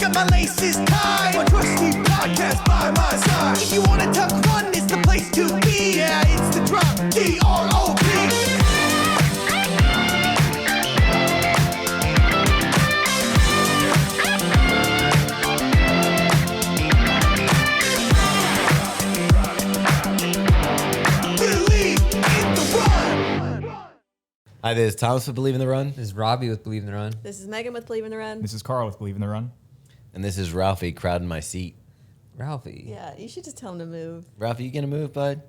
got my laces tied. My trusty podcast by my side. If you wanna talk fun, it's the place to be. Yeah, it's the drop, D-R-O-P. Hi, this is Thomas with Believe in the Run. This is Robbie with Believe in the Run. This is Megan with Believe in the Run. This is Carl with Believe in the Run. And this is Ralphie crowding my seat. Ralphie. Yeah, you should just tell him to move. Ralphie, you gonna move, bud?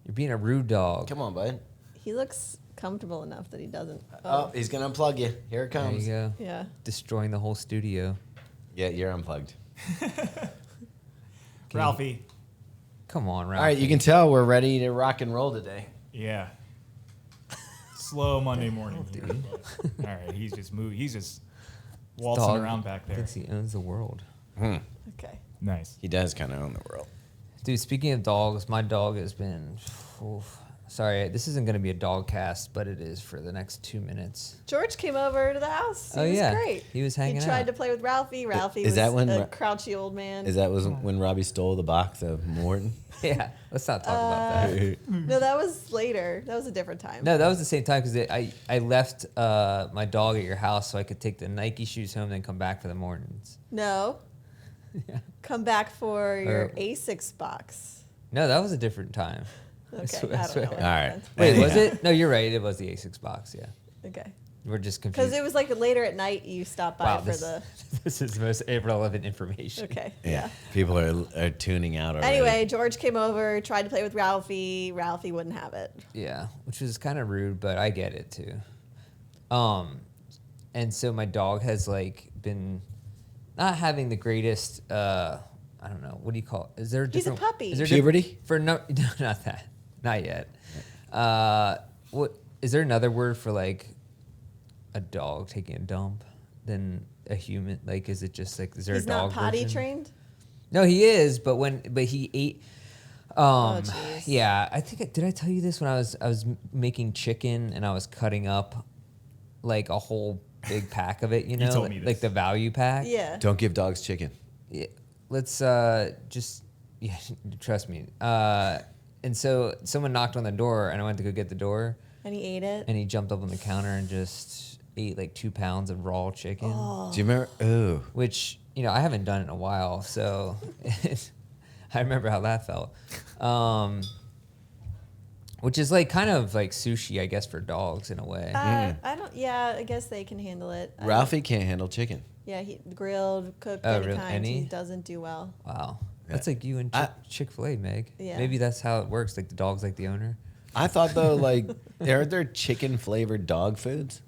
You're being a rude dog. Come on, bud. He looks comfortable enough that he doesn't. Oh, he's gonna unplug you. Here it There comes. you go. Yeah. Destroying the whole studio. Yeah, you're unplugged. Ralphie. Come on, Ralphie. All right, you can tell we're ready to rock and roll today. Yeah. Slow Monday morning. Here, but, all right, he's just moving. He's just waltzing Dog around back there. thinks he owns the world. Okay. Nice. He does kind of own the world. Dude, speaking of dogs, my dog has been... sorry, this isn't going to be a dog cast, but it is for the next 2 minutes. George came over to the house. He was great. He was hanging out. He tried to play with Ralphie. Ralphie Is was that when a crouchy old man. Is that when Robbie stole the box of Maurten? Yeah, let's not talk about that. No, that was later. That was a different time. No, that was the same time because I left my dog at your house so I could take the Nike shoes home and then come back for the Maurtens. No. Yeah. Come back for your Asics box. No, that was a different time. Okay, I swear- don't know. What All right. happened. Wait, was Yeah. it? No, you're right. It was the Asics box, yeah. Okay. We're just Because confused. it was like later at night you stopped by Wow, for this, the... this is the most irrelevant information. Okay, Yeah. yeah. People are tuning out already. Anyway, George came over, tried to play with Ralphie. Ralphie wouldn't have it. Yeah, which was kind of rude, but I get it too. And so my dog has like been not having the greatest. I don't know. What do you call it? Is there a He's a different puppy. Is there Puberty? for no, not that, not yet. What is there another word for like a dog taking a dump than a human? Like, is it just like is there He's a dog not potty version? trained? No, he is, but he ate. jeez. Yeah, I think did I tell you this when I was making chicken and I was cutting up like a whole big pack of it, you know, told me this. like the value pack. Yeah. Don't give dogs chicken. Yeah, let's just trust me. And so someone knocked on the door and I went to go get the door And he ate it? and he jumped up on the counter and just ate like 2 pounds of raw chicken. Oh. Do you remember? Ooh. Which, you know, I haven't done it in a while, so I remember how that felt. Which is like kind of like sushi, I guess, for dogs in a way. I don't. Yeah, I guess they can handle it. Ralphie can't handle chicken. Yeah, he grilled, cooked, Oh, any really? kind. Any? He doesn't do well. Wow. Yeah. That's like you and Chick-fil-A, Meg. Yeah. Maybe that's how it works. Like the dog's like the owner. I thought though, like, are there chicken flavored dog foods?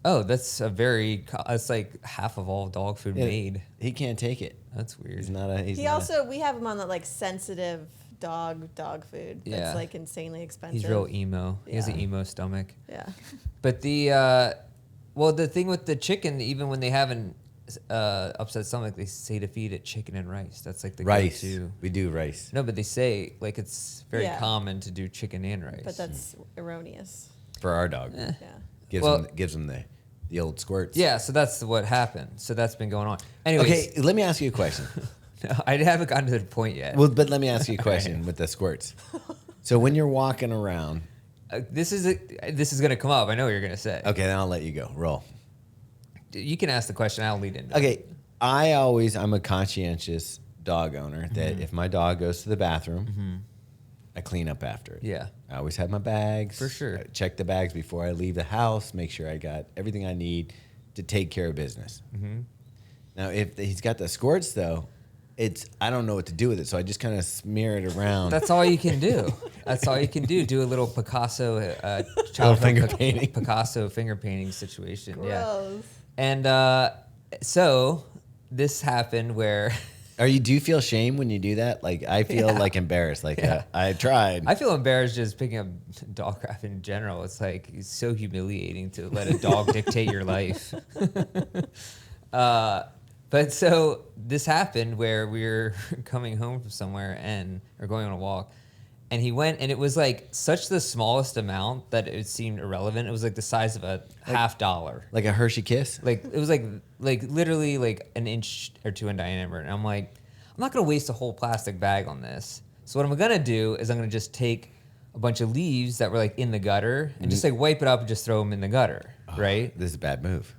Oh, that's that's like half of all dog food Yeah, made. He can't take it. That's weird. He's not a. We have him on that like sensitive dog food. Yeah. That's like insanely expensive. He's real emo. He has an Yeah. emo stomach. Yeah. But the thing with the chicken, even when they have an upset stomach, they say to feed it chicken and rice. That's like the rice. go-to. We do rice. No, but they say like it's very Yeah. common to do chicken and rice. But that's erroneous. For our dog. Yeah. Gives him the old squirts. yeah. So that's what happened. So that's been going on. Anyways, Okay, let me ask you a question. no, I haven't gotten to the point yet. Well, but let me ask you a question with the squirts. So when you're walking around, This is gonna come up. I know what you're gonna say. okay, then I'll let you go. Roll. You can ask the question. I'll lead into it. Okay, I'm a conscientious dog owner that if my dog goes to the bathroom, I clean up after it. Yeah. I always have my bags. For sure. I check the bags before I leave the house, make sure I got everything I need to take care of business. Now, if he's got the squirts, though, I don't know what to do with it, so I just kind of smear it around. That's all you can do. That's all you can do. Do a little Picasso, childhood finger painting. Picasso finger painting situation. Yeah. Gross. And so this happened where Do you feel shame when you do that? Like, I feel like embarrassed. Like, I tried. I feel embarrassed just picking up dog crap in general. It's like it's so humiliating to let a dog dictate your life. But so this happened where we were coming home from somewhere or going on a walk, And he went, and it was like such the smallest amount that it seemed irrelevant. It was like the size of a $50. Like a Hershey Kiss? Like it was like literally like an inch or two in diameter. And I'm like, I'm not gonna waste a whole plastic bag on this. So what I'm gonna do is I'm gonna just take a bunch of leaves that were like in the gutter and just like wipe it up and just throw them in the gutter, right? This is a bad move.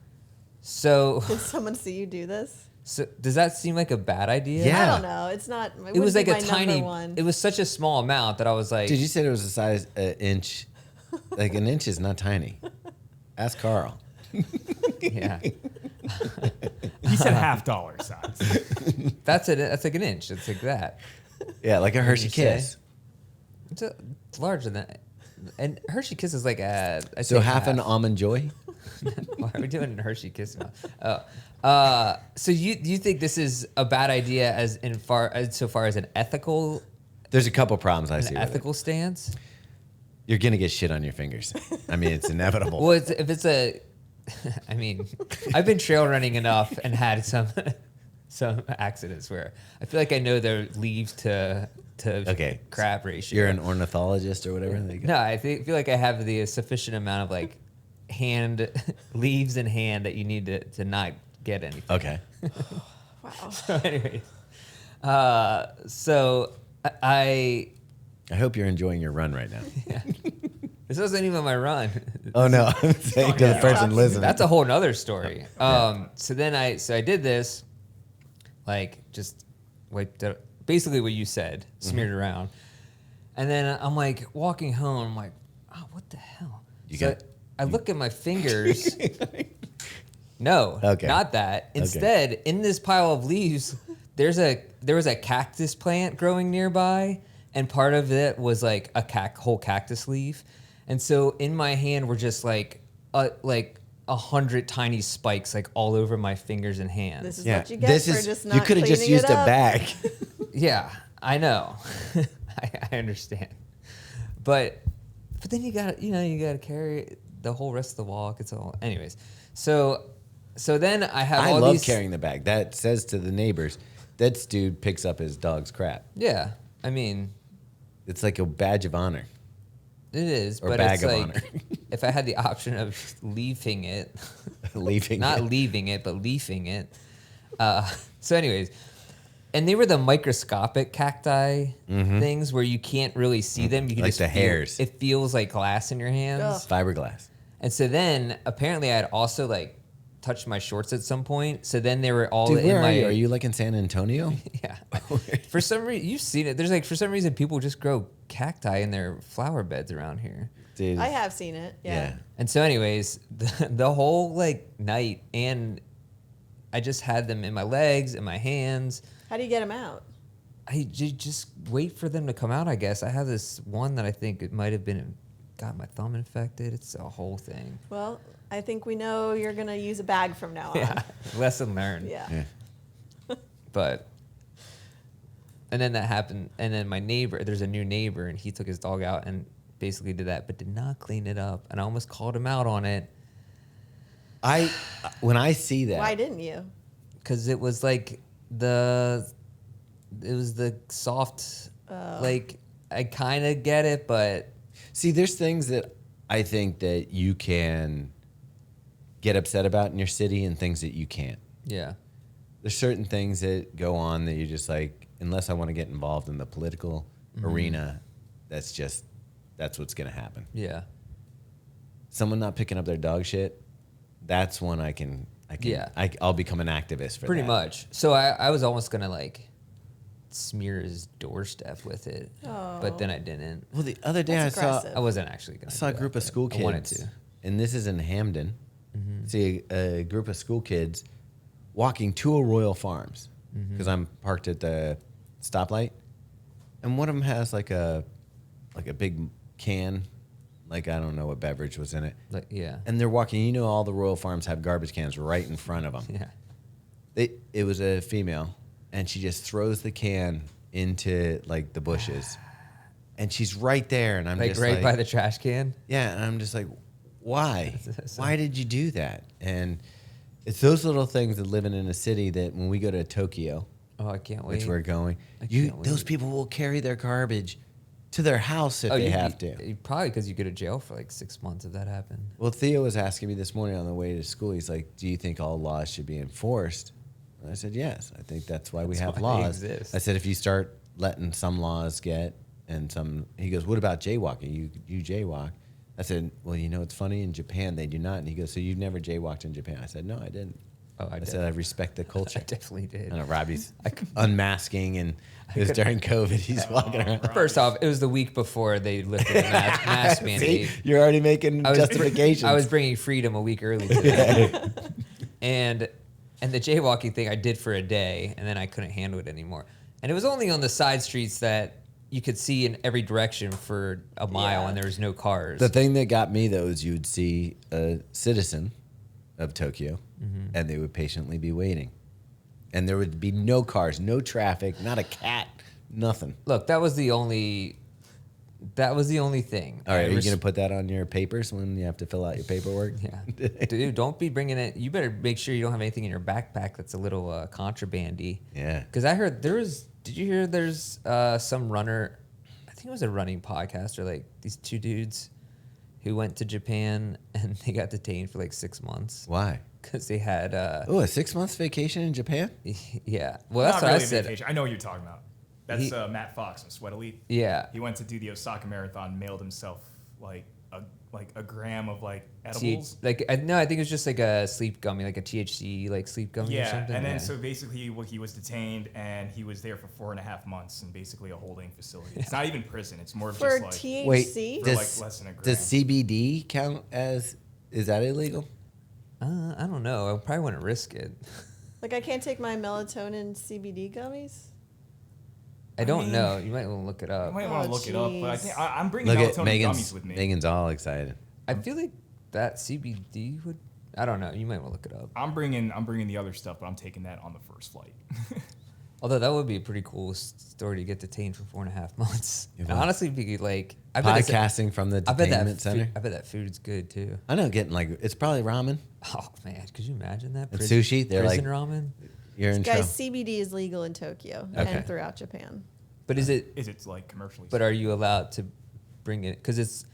So, Did someone see you do this? so does that seem like a bad idea? Yeah. I don't know. It's not. It was like wouldn't a be my number tiny. one. It was such a small amount that I was like, Dude, you said it was a size inch. Like an inch is not tiny. Ask Carl. yeah, He said $50 size. that's it. That's like an inch. It's like that. Yeah, like a Hershey you say? Kiss. It's larger than that. And Hershey Kiss is like a. I'd So say half an almond joy? Why are we doing a Hershey Kiss now? So you think this is a bad idea as so far as an ethical There's a couple problems I see with it. ethical stance? You're going to get shit on your fingers. I mean, it's inevitable. Well, if it's a, I mean, I've been trail running enough and had some accidents where I feel like I know their leaves to Okay. crab ratio. You're an ornithologist or whatever? No, I feel like I have the sufficient amount of like hand leaves in hand that you need to not get anything. Okay. Wow. So anyways, so I I hope you're enjoying your run right now. this wasn't even my run. Oh, no. I'm saying to the person listening. That's a whole nother story. So then I did this, like just wiped it, basically what you said, smeared it around, and then I'm like walking home. I'm like, oh, what the hell? I look at my fingers. No, Okay. not that. Instead, in this pile of leaves, there was a cactus plant growing nearby, and part of it was like a whole cactus leaf. And so in my hand were just like 100 tiny spikes like all over my fingers and hands. This is what you get for just not you could have just cleaning used it a up. bag. Yeah, I know. I understand. But then you gotta carry the whole rest of the walk. It's all anyways. So then I have I all love these carrying the bag. That says to the neighbors, that dude picks up his dog's crap. Yeah. I mean, It's like a badge of honor. it is, Or but bag it's of like honor. if I had the option of leaving it, Leaving not it. leaving it, but leafing it. So anyways, and they were the microscopic cacti things where you can't really see them. You can Like just the feel- hairs. It feels like glass in your hands. Ugh. Fiberglass. And so then apparently I had also like touched my shorts at some point. So then they were all Dude, in where my. are you? Are you like in San Antonio? Yeah. For some reason, you've seen it. There's like for some reason people just grow cacti in their flower beds around here. Dude. I have seen it. Yeah. And so, anyways, the whole like night, and I just had them in my legs, in my hands. How do you get them out? Just wait for them to come out. I guess I have this one that I think it might have got my thumb infected. It's a whole thing. Well, I think we know you're gonna use a bag from now on. Yeah, lesson learned. Yeah. Yeah. But and then that happened, and then my neighbor, there's a new neighbor, and he took his dog out and basically did that, but did not clean it up, and I almost called him out on it When I see that, Why didn't you? because it was like the soft, like I kind of get it, but see, there's things that I think that you can get upset about in your city and things that you can't. yeah, There's certain things that go on that you're just like, unless I want to get involved in the political arena, that's what's going to happen. yeah, Someone not picking up their dog shit, that's when I can Yeah. I'll become an activist for pretty that. much. So I was almost gonna like smear his doorstep with it, but then I didn't. Well, the other day That's I saw aggressive. I wasn't actually gonna. I saw a do group that, of school but I wanted kids, to. and this is in Hamden. See a group of school kids walking to a Royal Farms because I'm parked at the stoplight, and one of them has like a big can, like I don't know what beverage was in it, Like, yeah, and they're walking. You know, all the Royal Farms have garbage cans right in front of them. yeah. It was a female, and she just throws the can into like the bushes, and she's right there, and I'm Like just right like, by the trash can. yeah, and I'm just like, why? So- Why did you do that? And it's those little things that living in a city that when we go to Tokyo, Oh, I can't wait. which we're going, I can't wait. those people will carry their garbage to their house if they have to. Probably because you go to jail for like 6 months if that happened. Well, Theo was asking me this morning on the way to school. He's like, "Do you think all laws should be enforced?" And I said, "Yes. I think that's why we have why they laws." exist. I said, "If you start letting some laws get and some," he goes, "What about jaywalking? You jaywalk?" I said, "Well, you know, it's funny. In Japan, they do not." And he goes, "So you've never jaywalked in Japan?" I said, "No, I didn't." Oh, I I did. said, "I respect the culture." I definitely did. I know Robbie's unmasking, and it was during COVID. He's walking around. First off, it was the week before they lifted the mask mandate. See, you're already making justifications. I was bringing freedom a week early to that. And the jaywalking thing I did for a day, and then I couldn't handle it anymore. And it was only on the side streets that you could see in every direction for a mile, and there was no cars. The thing that got me, though, is you'd see a citizen of Tokyo, and they would patiently be waiting. And there would be no cars, no traffic, not a cat, nothing. Look, that was the only thing. All right, are you going to put that on your papers when you have to fill out your paperwork? Yeah. Dude, don't be bringing it. You better make sure you don't have anything in your backpack that's a little contrabandy. Yeah. Because I heard did you hear there's some runner, I think it was a running podcast, or like these two dudes who went to Japan and they got detained for like 6 months. Why? Because they had, Oh, a 6 months vacation in Japan? yeah. Well, that's Not what really I said. vacation. I know what you're talking about. That's He- Matt Fox from Sweat Elite. Yeah. He went to do the Osaka Marathon, mailed himself like a gram of like edibles. I think it was just like a sleep gummy, like a THC like sleep gummy or Yeah, something. and then so basically he was detained and he was there for 4.5 months in basically a holding facility. It's not even prison. It's more of For just like THC? Wait, For, does, like, less than a gram. does CBD count as, is that illegal? I don't know. I probably wouldn't risk it. Like I can't take my melatonin CBD gummies? I don't mean, know. You might want to look it You up. might want to Oh, look it up, but I jeez. think I'm bringing Look at melatonin Megan's, gummies with me. Megan's all excited. I feel like that CBD would. I don't know. You might want to look it up. I'm bringing the other stuff, but I'm taking that on the first flight. Although that would be a pretty cool story to get detained for 4.5 months. It And would. honestly, be like I bet it's- Podcasting from the I bet detainment that center. I bet that food's good too. I know, getting like, it's probably ramen Oh man, could you imagine that? and sushi. They're like, prison ramen. you're in trouble. Guys, CBD is legal in Tokyo Okay. and throughout Japan. But is it? Is it like commercially? But are you allowed to bring it? Because it's.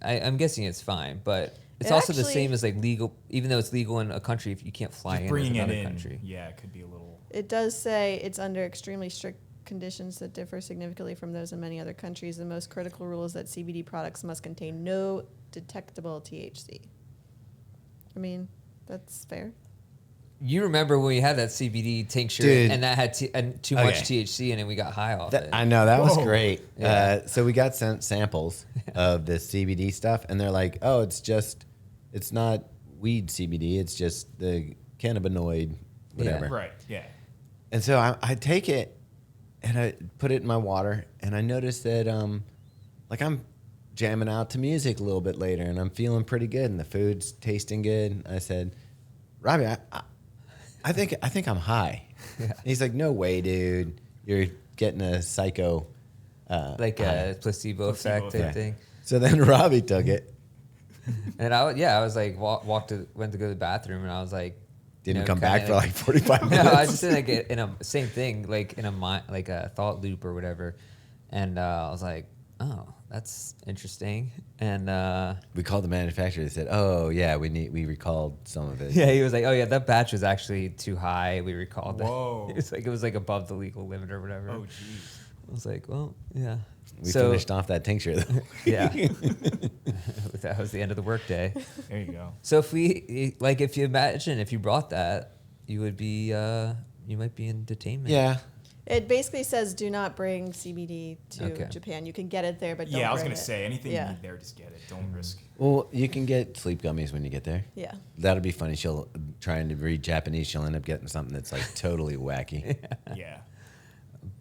I'm guessing it's fine, but it's It also the actually- same as like legal. Even though it's legal in a country, if you can't fly just in bringing with it another in? country. Yeah, it could be a little. It does say it's under extremely strict conditions that differ significantly from those in many other countries. The most critical rule is that CBD products must contain no detectable THC. I mean, that's fair. You remember when we had that CBD tincture Dude. and that had too much Okay. THC in it, we got high off it. I know, that was Whoa. great. Yeah. So we got sent samples of the CBD stuff, and they're like, oh, it's not weed CBD, it's just the cannabinoid, whatever. Right. Yeah. And so I take it and I put it in my water, and I noticed that like I'm jamming out to music a little bit later, and I'm feeling pretty good, and the food's tasting good. I said, Robbie, I think I'm high. Yeah. He's like, no way, dude. You're getting a psycho. like high." a placebo effect type Yeah. thing. So then Robbie took it. And I was like, went to go to the bathroom, and I was like, Didn't you know, come back kinda for like 45 No, minutes. I was just in like in a same thing, like in a mind, like a thought loop or whatever, and I was like, oh, that's interesting, and We called the manufacturer. They said, "Oh yeah, we recalled some of it." yeah, he was like, oh yeah, that batch was actually too high. We recalled Whoa. it. It was like above the legal limit or whatever. Oh, geez. I was like, well, yeah. We So- finished off that tincture though. Yeah, that was the end of the workday. There you go. So if you imagine if you brought that, you would be, you might be in detainment. Yeah. It basically says do not bring CBD to Okay. Japan. You can get it there, but don't Yeah, I was bring gonna it. say anything Yeah. you need there, just get it. Don't risk. Well, you can get sleep gummies when you get there. Yeah. That'll be funny. She'll trying to read Japanese. She'll end up getting something that's like totally wacky. Yeah.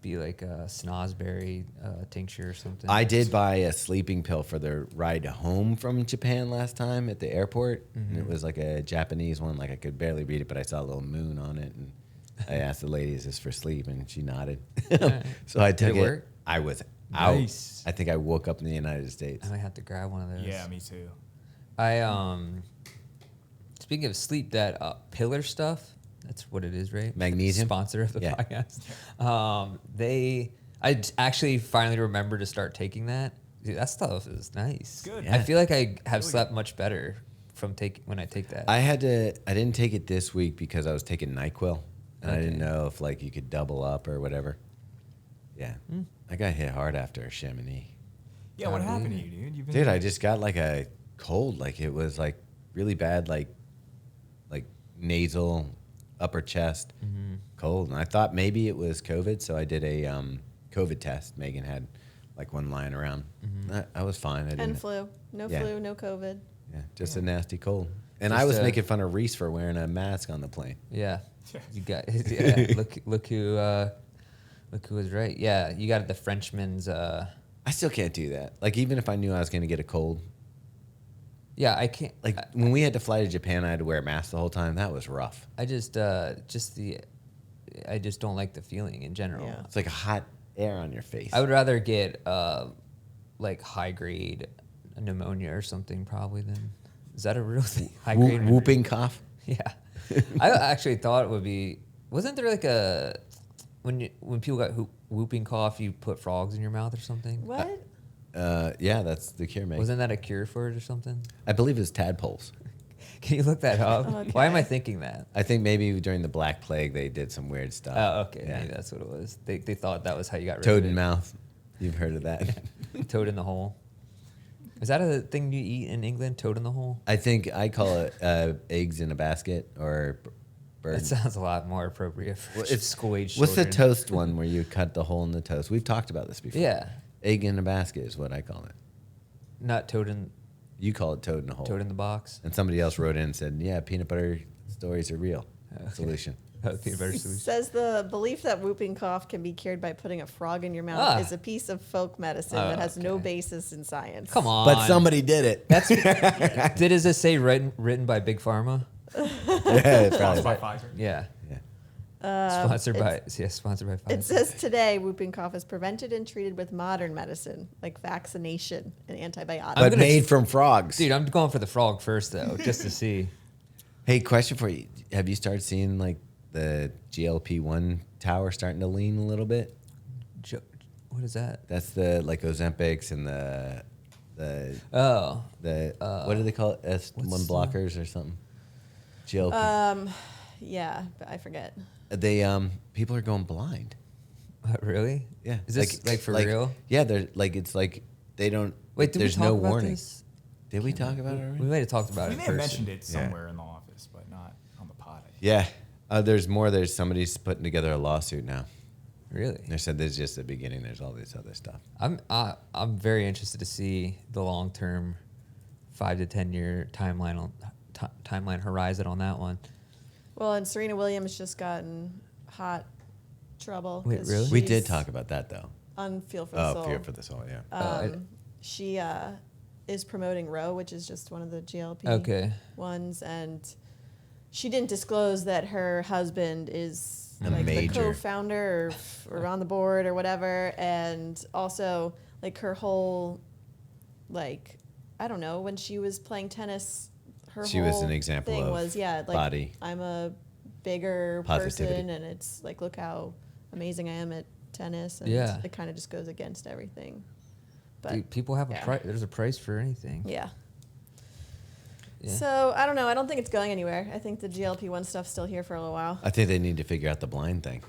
Be like a snozberry tincture or something. I did buy a sleeping pill for the ride home from Japan last time at the airport, and it was like a Japanese one. Like I could barely read it, but I saw a little moon on it, and I asked the lady, "Is this for sleep?" And she nodded. So I took it it. work? I was out. Nice. I think I woke up in the United States. I might have to grab one of those. Yeah, me too. Speaking of sleep, that pillar stuff. That's what it is, right? Magnesium? Sponsor of the Yeah. podcast. actually finally remembered to start taking that. Dude, that stuff is nice. Good. I Yeah. feel like I have slept much better when I take that. I didn't take it this week because I was taking NyQuil, and I didn't Okay. know if like you could double up or whatever. Yeah, I got hit hard after Chamonix. Yeah, what I happened to believe you, dude? You've been Dude, I just got like a cold. Like it was like really bad, like nasal, upper chest cold. And I thought maybe it was COVID, so I did a COVID test. Megan had like one lying around. I was fine. I didn't. And flu. No Yeah. flu, no COVID. Yeah, just a nasty cold. And Just I was a- making fun of Reese for wearing a mask on the plane. Yeah. You got yeah. Look who was right. Yeah, you got the Frenchman's. I still can't do that. Like even if I knew I was going to get a cold, Yeah, I can't. like when we had to fly to Japan, I had to wear a mask the whole time. That was rough. I just don't like the feeling in general. Yeah. It's like a hot air on your face. I would rather get like high grade pneumonia or something probably than. Is that a real thing? High grade pneumonia? Whooping cough. Yeah. I actually thought it would be. Wasn't there like a when people got whooping cough, you put frogs in your mouth or something? What? Yeah, that's the cure, Megan. Wasn't that a cure for it or something? I believe it's tadpoles. Can you look that up? Why am I Okay. thinking that? I think maybe during the Black Plague they did some weird stuff. Oh, okay. Yeah. Maybe that's what it was. They thought that was how you got rid Toad of in it. mouth. You've heard of that? Toad in the hole. Is that a thing you eat in England? Toad in the hole? I think I call it eggs in a basket or bird. That sounds a lot more appropriate for Well, it's- school age What's children. the toast one where you cut the hole in the toast? We've talked about this before. Yeah. Egg in a basket is what I call it. Not toad in You call it toad in a hole. the box. And somebody else wrote in and said, yeah, peanut butter stories are real. Okay. Solution. Peanut butter solution. Says the belief that whooping cough can be cured by putting a frog in your mouth Ah. is a piece of folk medicine Oh, that has no okay. basis in science. Come on. But somebody did it. Does it say written by Big Pharma? Yeah, Sponsored by probably. Pfizer. Yeah. Yeah. Sponsored by Pfizer. It says today whooping cough is prevented and treated with modern medicine like vaccination and antibiotics. I'm But gonna- made from frogs. Dude, I'm going for the frog first though, just to see. Hey, question for you. Have you started seeing like the GLP-1 tower starting to lean a little bit? What is that? That's the like Ozempics and the Oh, what do they call it? S1 what's the- blockers or something? GLP. Yeah, but I forget. They people are going blind. really? Yeah. Is this like for real? Yeah, they're like it's like they don't. Wait, did there's we talk no about warning. this? Did we talk about it already? We might have talked about We it may in have person. mentioned it somewhere in the office, but not on the pod. Yeah. There's more. There's somebody's putting together a lawsuit now. Really? They said this is just the beginning. There's all this other stuff. I'm very interested to see the long term, 5 to 10 year timeline horizon on that one. Well, and Serena Williams just got in hot trouble. Wait, 'cause really? We did she's talk about that though. on Feel for the Soul. Fear for the Soul. Yeah. She is promoting Roe, which is just one of the GLP Okay. ones, and she didn't disclose that her husband is A like the major. co-founder or on the board or whatever, and also like her whole like I don't know, when she was playing tennis, her She whole was an example thing of was like body. I'm a bigger Positivity. person, and it's like look how amazing I am at tennis, and Yeah. it kind of just goes against everything. But Dude, people have yeah. a price. There's a price for anything. yeah. Yeah. So I don't know. I don't think it's going anywhere. I think the GLP-1 stuff's still here for a little while. I think they need to figure out the blind thing.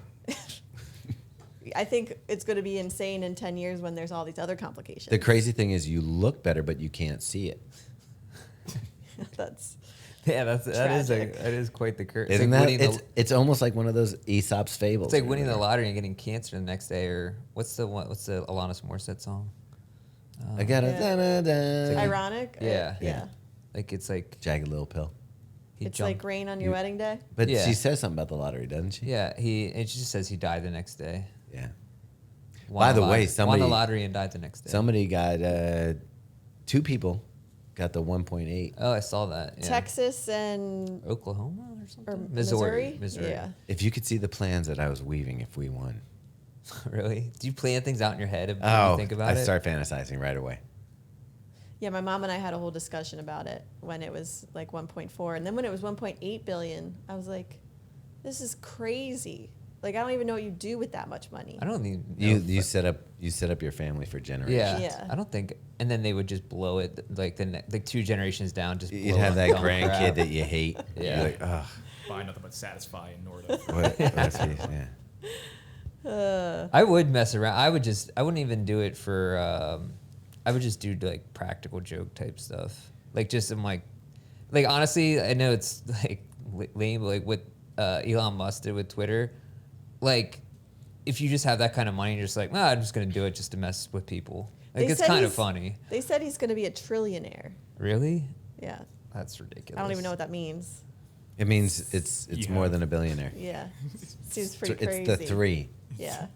I think it's going to be insane in 10 years when there's all these other complications. The crazy thing is you look better, but you can't see it. That's Yeah, that Tragic. is quite the curse. Isn't that? It's almost like one of those Aesop's fables. It's like or winning the whatever. lottery and getting cancer the next day, or what's the Alanis Morissette song? I got a Yeah. da-da-da. ironic. Yeah. Yeah. Like it's like Jagged little pill. he It's jumped. like rain on your wedding day. But Yeah. she says something about the lottery, doesn't she? Yeah, and she just says he died the next day. Yeah. Won By the way, lottery- somebody- won the lottery and died the next day. Somebody got 2 people got the 1.8. Oh, I saw that. Yeah. Texas and Oklahoma or something. or Missouri. Yeah. If you could see the plans that I was weaving if we won. Really? Do you plan things out in your head when Oh, you think about I it? start fantasizing right away. Yeah, my mom and I had a whole discussion about it when it was like 1.4, and then when it was 1.8 billion, I was like, "This is crazy." Like, I don't even know what you do with that much money. I don't need You set up your family for generations. Yeah, Yeah. I don't think, and then they would just blow it like like 2 generations down. Just You'd blow have it that on grandkid crap. that you hate. Yeah. You're like, ugh, Buy nothing but Satisfy and Nordic. what's this? Yeah. I would mess around. I wouldn't even do it for. I would just do like practical joke type stuff. Like just I'm like honestly, I know it's like lame, but like what Elon Musk did with Twitter, like if you just have that kind of money, you're just like, I'm just gonna do it just to mess with people. Like They it's said kind of he's- funny. They said he's going to be a trillionaire. Really? Yeah. That's ridiculous. I don't even know what that means. It means it's You more have- than a billionaire. Yeah. Seems pretty crazy. It's the 3. Yeah.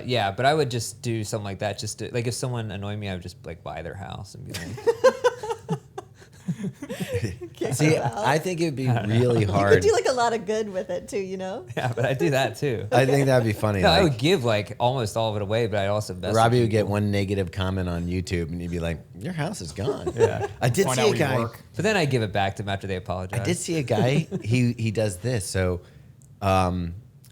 Yeah, but I would just do something like that. Just to, like if someone annoyed me, I would just like buy their house and be like, Kick See, them out. I think it'd be really You could hard. do like a lot of good with it too, you know? yeah, but I do that too. I think that'd be funny. No, I like, would give like almost all of it away, but I'd also invest. Robbie in would get people. one negative comment on YouTube, and he'd be like, "Your house is gone." Yeah. I did Find see out a where you guy. work. But then I give it back to them after they apologize. I did see a guy. He does this. So,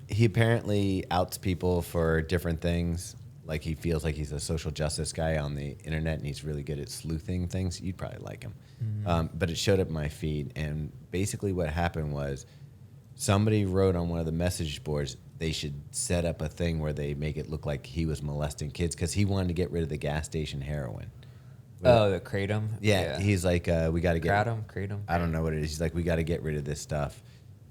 he apparently outs people for different things. Like he feels like he's a social justice guy on the internet, and he's really good at sleuthing things. You'd probably like him. But it showed up in my feed, and basically what happened was somebody wrote on one of the message boards they should set up a thing where they make it look like he was molesting kids because he wanted to get rid of the gas station heroin. Oh, the kratom. Yeah, he's like, we got to get. Kratom. I don't know what it is. He's like, we got to get rid of this stuff.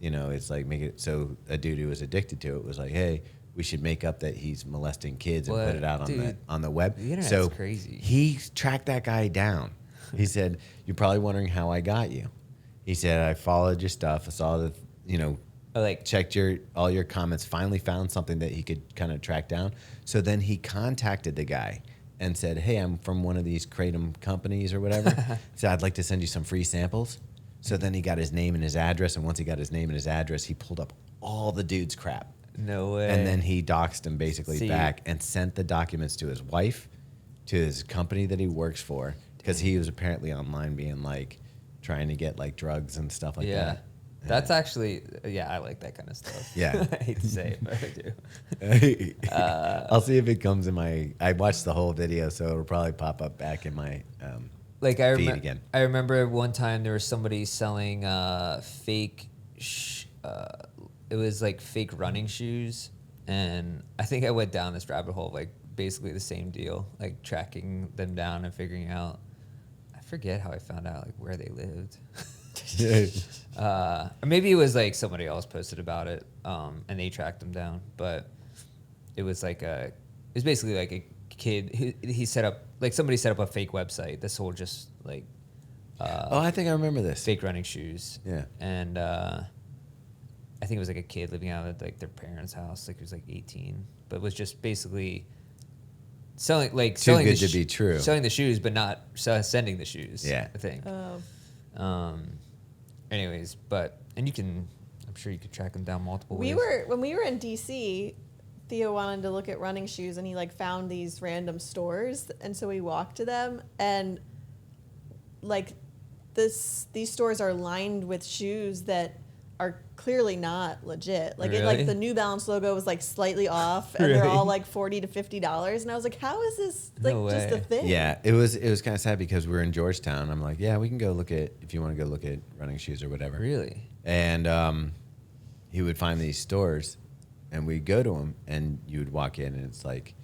You know, it's like make it so a dude who was addicted to it was like, hey, we should make up that he's molesting kids and What? put it out Dude, on the web. the internet's so crazy. He tracked that guy down. He said, "You're probably wondering how I got you." He said, "I followed your stuff. I saw the, Oh, like checked all your comments. Finally found something that he could kind of track down. So then he contacted the guy and said, "Hey, I'm from one of these kratom companies or whatever. So I'd like to send you some free samples." So then he got his name and his address, and once he got his name and his address, he pulled up all the dude's crap. no way. And then he doxed him basically See. back and sent the documents to his wife, to his company that he works for, because he was apparently online being like trying to get like drugs and stuff like yeah. that. That's actually I like that kind of stuff. Yeah. I hate to say it, but I do. I'll see if it comes in my. I watched the whole video, so it'll probably pop up back in my. Like feed again. I remember one time there was somebody selling fake. It was like fake running shoes, and I think I went down this rabbit hole, like basically the same deal, like tracking them down and figuring out. I forget how I found out like where they lived. Or maybe it was like somebody else posted about it, and they tracked them down. But it was like it was basically like a kid. He set up like somebody set up a fake website that sold just like Oh, I think I remember this. fake running shoes. Yeah. And I think it was like a kid living out at like their parents' house. Like he was like 18, but it was just basically selling Too selling good the to be true. selling the shoes, but not sending the shoes. Yeah. I think. Oh. Anyways, I'm sure you could track them down multiple ways. When we were in DC, Theo wanted to look at running shoes, and he like found these random stores, and so we walked to them, and like these stores are lined with shoes that are clearly not legit. Like Really? like the New Balance logo was like slightly off, and they're Really? all like $40 to $50, and I was like, how is this like No just a way. thing? Yeah, it was kind of sad because we were in Georgetown. I'm like, yeah, we can go look at if you want to go look at running shoes or whatever. Really? And he would find these stores, and we'd go to them, and you would walk in, and it's like,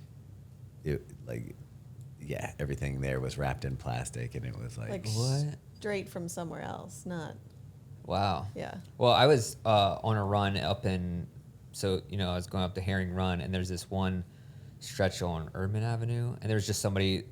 everything there was wrapped in plastic, and it was Like What? straight from somewhere else, not Wow. yeah. Well, I was on a run up I was going up the Herring Run, and there's this one stretch on Urban Avenue, and there was just somebody,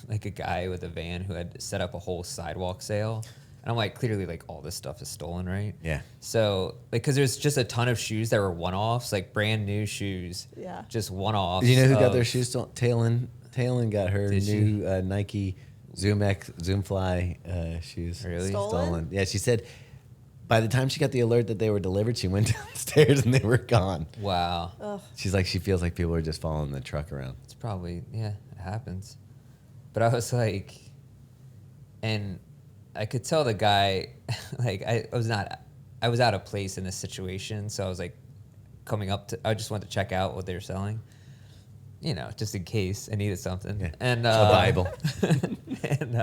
like a guy with a van who had set up a whole sidewalk sale. And I'm like, clearly, like, all this stuff is stolen, right? Yeah. So, like, because there's just a ton of shoes that were one-offs, like brand new shoes. Yeah. Just one-offs. You know who got of- their shoes stolen? Taylin got her Did she? new Nike Zoom Fly shoes Really? Stolen? Yeah, she said by the time she got the alert that they were delivered, she went downstairs and they were gone. Wow. Ugh. She's like, she feels like people are just following the truck around. It's probably, it happens. But I was like, and I could tell the guy, like, I was out of place in this situation. So I was like, coming up to. I just wanted to check out what they were selling. You know, just in case I needed something. Yeah. And A Bible. and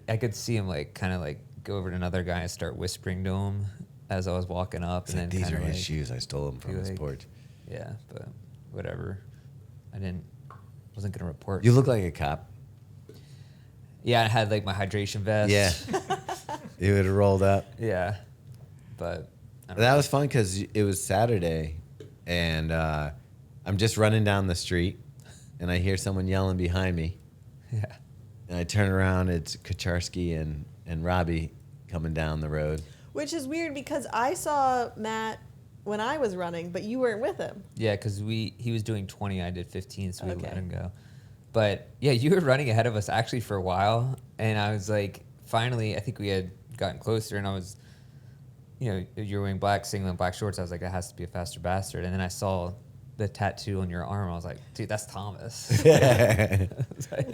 I could see him like kind of like go over to another guy and start whispering to him as I was walking up. It's And like, then these are kinda his like, shoes. I stole them from be his like- porch. Yeah, but whatever. Wasn't gonna report. You look like a cop. Yeah, I had like my hydration vest. Yeah. You would have rolled up. Yeah, but I don't That know. was fun because it was Saturday, and I'm just running down the street, and I hear someone yelling behind me, Yeah. and I turn around. It's Kacharski and Robbie coming down the road. Which is weird because I saw Matt when I was running, but you weren't with him. Yeah, because he was doing 20, I did 15, so we Okay. let him go. But yeah, you were running ahead of us actually for a while, and I was like, finally, I think we had gotten closer, and I was, you know, you were wearing black singlet and black shorts. I was like, that has to be a faster bastard. And then I saw the tattoo on your arm. I was like, dude, that's Thomas. I was like,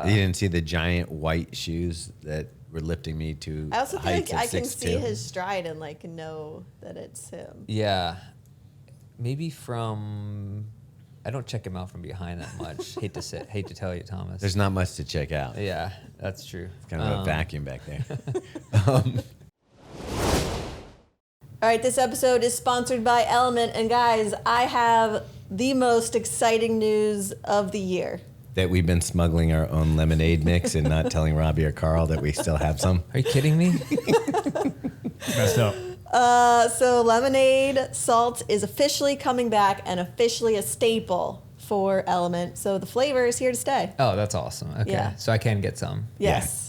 You didn't see the giant white shoes that were lifting me to I also feel heights like of I can see 6'2". his stride and like know that it's him. yeah, maybe from. I don't check him out from behind that much. hate to tell you, Thomas. There's not much to check out. Yeah, that's true. Kind of a vacuum back there. All right, this episode is sponsored by Element, and guys, I have the most exciting news of the year. That we've been smuggling our own lemonade mix and not telling Robbie or Carl that we still have some. Are you kidding me? Messed up. So lemonade salt is officially coming back and officially a staple for Element. So the flavor is here to stay. Oh, that's awesome. Okay, Yeah. so I can get some. Yes.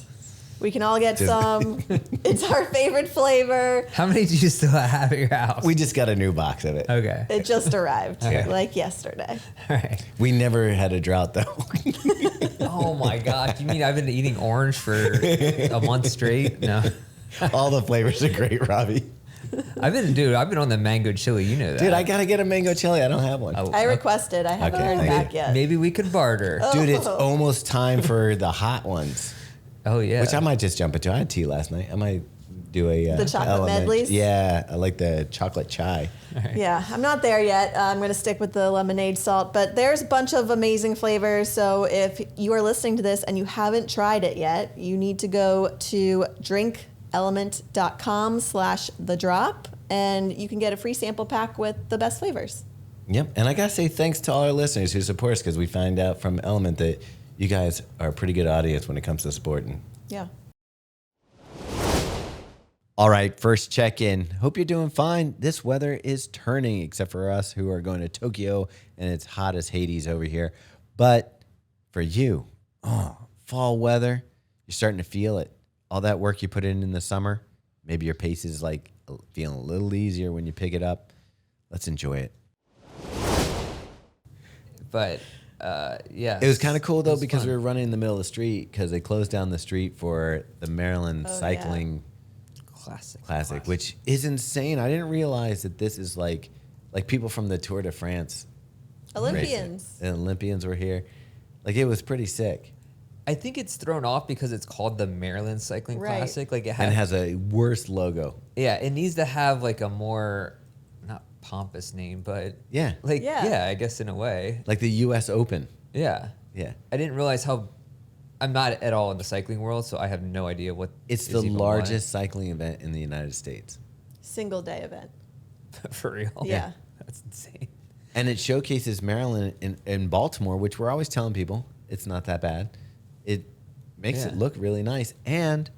We can all get Just- some. It's our favorite flavor. How many do you still have at your house? We just got a new box of it. Okay. It just arrived Okay. like yesterday. All right. We never had a drought though. Oh my gosh! You mean I've been eating orange for a month straight? No, All the flavors are great, Robbie. I've been on the mango chili. You know that, Dude, I gotta get a mango chili. I don't have one. Oh, I requested. I haven't Okay, heard thank back you. yet. Maybe we could barter. Dude, it's almost time for the hot ones, Oh yeah. which I might just jump into. I had tea last night. I might do a The chocolate element. medleys? Yeah, I like the chocolate chai. Yeah, I'm not there yet. I'm going to stick with the lemonade salt, but there's a bunch of amazing flavors. So if you are listening to this and you haven't tried it yet, you need to go to drinkelement.com/thedrop and you can get a free sample pack with the best flavors. Yep, and I gotta say thanks to all our listeners who support us because we find out from Element that you guys are a pretty good audience when it comes to sporting. Yeah. All right, first check-in. Hope you're doing fine. This weather is turning, except for us who are going to Tokyo, and it's hot as Hades over here. But for you, fall weather, you're starting to feel it. All that work you put in the summer, maybe your pace is like feeling a little easier when you pick it up. Let's enjoy it. But yeah. It was kind of cool, though, It was because fun. we were running in the middle of the street because they closed down the street for the Maryland Oh, yeah. Cycling Classic, which is insane. I didn't realize that this is like people from the Tour de France. Olympians. racing. The Olympians were here. Like, it was pretty sick. I think it's thrown off because it's called the Maryland Cycling Right. Classic. Like And it has a worse logo. yeah, it needs to have like a more not pompous name, but Yeah. like Yeah. yeah, I guess in a way. Like the U.S. Open. Yeah. Yeah. I didn't realize how. I'm not at all in the cycling world, so I have no idea what. It's is the even largest cycling event in the United States. Single day event. what. For real. Yeah. That's insane. And it showcases Maryland and Baltimore, which we're always telling people it's not that bad. It makes it Yeah. look really nice. And,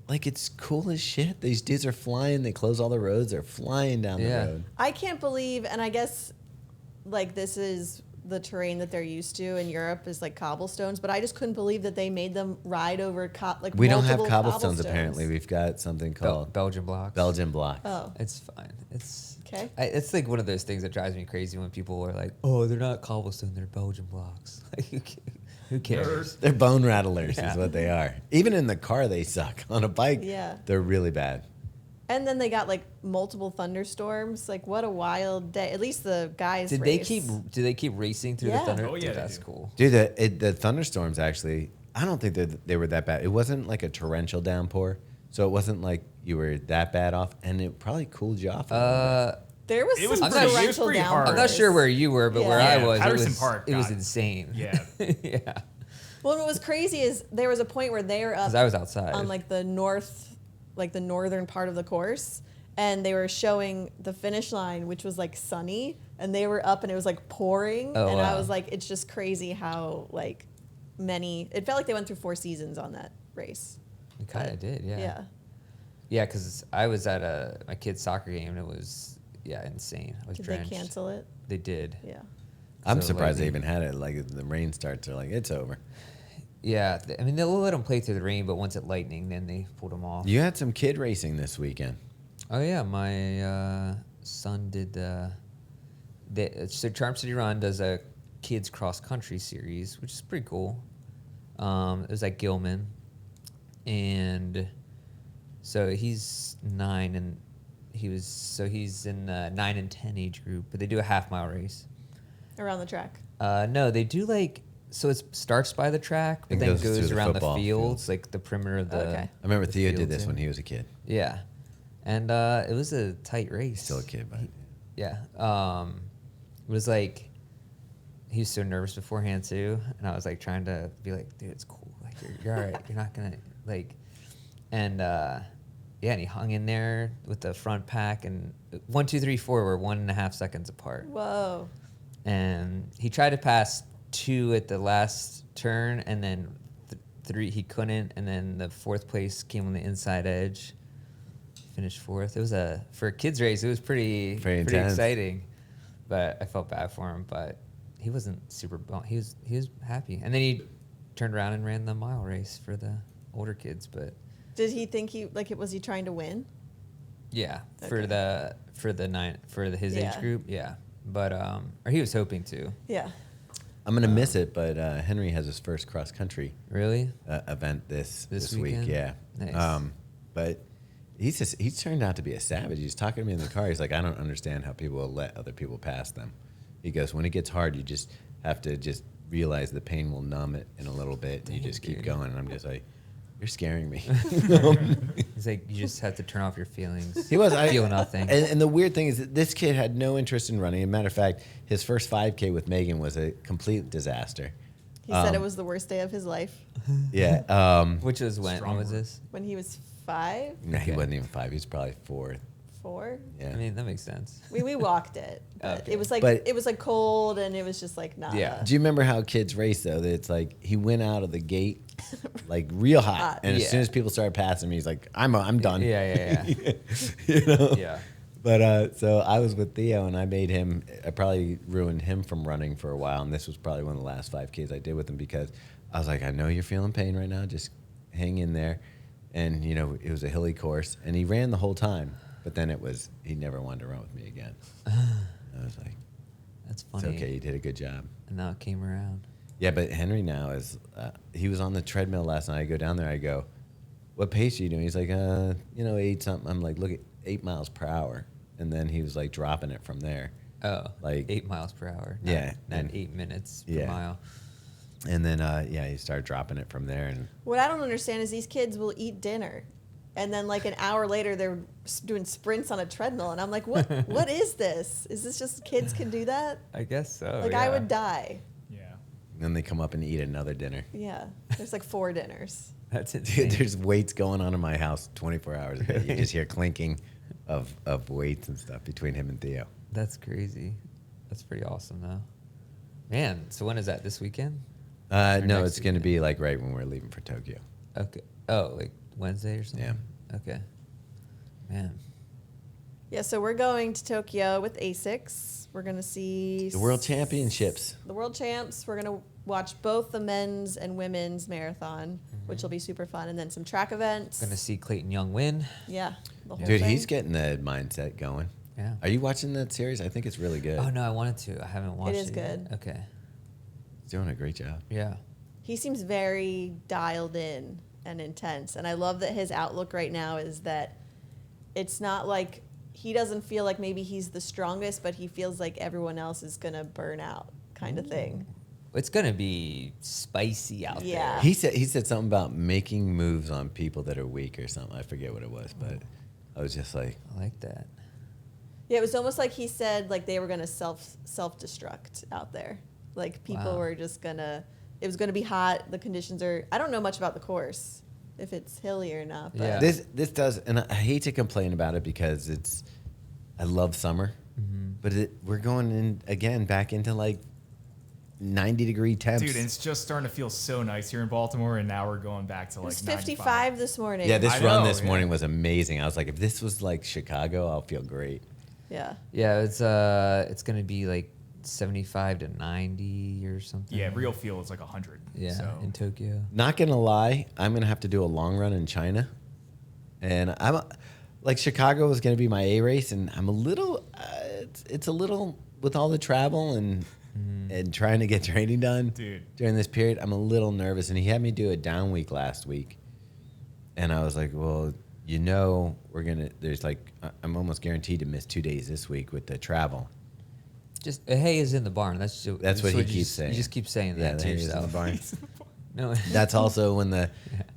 like, it's cool as shit. These dudes are flying. They close all the roads. They're flying down Yeah. the road. I can't believe, and I guess like this is the terrain that they're used to in Europe is like cobblestones, but I just couldn't believe that they made them ride over We don't have multiple cobblestones, apparently. We've got something called Belgian blocks. Belgian blocks. Oh, It's fine. It's okay. It's like one of those things that drives me crazy when people are like, "Oh, they're not cobblestone, they're Belgian blocks." Like, who cares? They're bone rattlers Yeah. is what they are. Even in the car, they suck. On a bike, Yeah. they're really bad. And then they got like multiple thunderstorms. Like what a wild day. At least the guys. Did race. they keep racing through Yeah. the thunder? Oh, yeah, Dude, they that's do. cool. Dude, the thunderstorms actually, I don't think that they were that bad. It wasn't like a torrential downpour. So it wasn't like you were that bad off, and it probably cooled you off a little bit. There was It was some pretty- it was torrential pretty hard. downpours. I'm not sure where you were, but where Yeah. I was, Patterson Park it was got- insane. Yeah. Yeah. Well, what was crazy is there was a point where they were up 'Cause I was outside. on like the northern part of the course, and they were showing the finish line, which was like sunny, and they were up and it was like pouring, Oh, and I wow. was like, it's just crazy how like many. It felt like they went through 4 seasons on that race. It kind of did, yeah. Yeah. Yeah, because I was at my kid's soccer game and it was insane. I was Did drenched. they cancel it? They did. Yeah. I'm So surprised they lightning. even had it. Like the rain starts, they're like, it's over. Yeah, I mean they'll let them play through the rain, but once it lightning, then they pulled them off. You had some kid racing this weekend. Oh yeah, my son did. So Charm City Run does a kids cross country series, which is pretty cool. It was at Gilman, and so he's 9, and he's in the 9 and 10 age group. But they do a half-mile race. Around the track. No, they do so it starts by the track, but And then goes through goes the around the football fields, field. like the perimeter of the. Okay. I remember the Theo did fields, this yeah. when he was a kid. Yeah, and it was a tight race. Still a kid, but Yeah. It was like he was so nervous beforehand too, and I was like trying to be like, dude, it's cool. Like you're all right. You're not gonna like, and and he hung in there with the front pack, and 1, 2, 3, 4 were 1.5 seconds apart, Whoa. and he tried to pass 2 at the last turn, and then 3 he couldn't, and then the 4th place came on the inside edge. Finished 4th. It was for a kids race. It was pretty intense. exciting, but I felt bad for him. But he wasn't super. He was happy, and then he turned around and ran the mile race for the older kids. But Did he think was he trying to win? yeah, Okay. for his age Yeah. group, yeah. But or he was hoping to. Yeah. I'm gonna miss it. But Henry has his first cross country Really? event this week. weekend? Yeah. Nice. But he's turned out to be a savage. He's talking to me in the car. He's like, I don't understand how people will let other people pass them. He goes, when it gets hard, you just have to just realize the pain will numb it in a little bit. And you just keep Dude. going. And I'm just like, you're scaring me. He's like, you just have to turn off your feelings. He was. Feel nothing. And the weird thing is that this kid had no interest in running. As a matter of fact, his first 5K with Megan was a complete disaster. He said it was the worst day of his life Yeah. Which was when? Strong When was word. this? when he was 5, No, he Okay. wasn't even 5. He was probably 4. 4. Yeah. I mean, that makes sense. We walked it. But Okay. it was like But- cold, and it was just like not. Yeah. Do you remember how kids race though? That it's like he went out of the gate like real hot, Hot. and as Yeah. soon as people started passing me, he's like, "I'm done." Yeah. You know. Yeah. But so I was with Theo, and I probably ruined him from running for a while, and this was probably one of the last 5Ks I did with him because I was like, I know you're feeling pain right now, just hang in there. And it was a hilly course, and he ran the whole time, but then he never wanted to run with me again. I was like, That's it's funny. okay, you did a good job. And now it came around. Yeah, but Henry now is, he was on the treadmill last night. I go down there, I go, what pace are you doing? He's like, 8 something. I'm like, look at 8 miles per hour. And then he was like dropping it from there. Oh, Like- 8 miles per hour. Yeah, Not and- 8 minutes per yeah. mile. And then, he started dropping it from there. And What I don't understand is these kids will eat dinner, and then like an hour later they're doing sprints on a treadmill, and I'm like, what is this? Is this just kids can do that? I guess so. Like I would die. Yeah. then they come up and eat another dinner. Yeah. There's like 4 dinners. That's Dude, insane. there's weights going on in my house 24 hours a day. You just hear clinking of weights and stuff between him and Theo. That's crazy. That's pretty awesome, though. Man, so when is that? This weekend? No, next it's going to weekend? be like right when we're leaving for Tokyo. Okay. Oh, like Wednesday or something? Yeah. Okay. Man. Yeah, so we're going to Tokyo with ASICS. We're gonna see The World Championships. The World Champs. We're gonna watch both the men's and women's marathon, which will be super fun, and then some track events. Gonna see Clayton Young win. Yeah, the whole Dude, thing. he's getting the mindset going. Yeah. Are you watching that series? I think it's really good. Oh, no, I wanted to. I haven't watched it. is yet. good. Okay. He's doing a great job. Yeah. He seems very dialed in and intense, and I love that his outlook right now is that it's not like he doesn't feel like maybe he's the strongest, but he feels like everyone else is gonna burn out, kind of thing. It's gonna be spicy out Yeah. there. He said something about making moves on people that are weak or something. I forget what it was, but I was just like, I like that. Yeah, it was almost like he said like they were gonna self-destruct out there. Like people Wow. were just gonna. It was gonna be hot. The conditions are. I don't know much about the course, if it's hilly or not. But Yeah. this does, and I hate to complain about it because I love summer, but we're going in again back into like 90-degree temps. Dude, it's just starting to feel so nice here in Baltimore, and now we're going back to it like was 95. 55 this morning. Yeah, this I run know, this yeah. morning was amazing. I was like, if this was like Chicago, I'll feel great. Yeah. Yeah, it's gonna be like 75 to 90 or something. Yeah, real feel is like 100. Yeah, So. in Tokyo. Not gonna lie, I'm gonna have to do a long run in China, and like Chicago was gonna be my A race, and I'm a little, it's a little with all the travel and trying to get training done Dude. during this period. I'm a little nervous, and he had me do a down week last week, and I was like, well, there's like I'm almost guaranteed to miss 2 days this week with the travel. Just hay is in the barn. That's What he you keeps just, saying. You just keep saying Yeah, that the to hay is in the yourself. barn. No, That's also when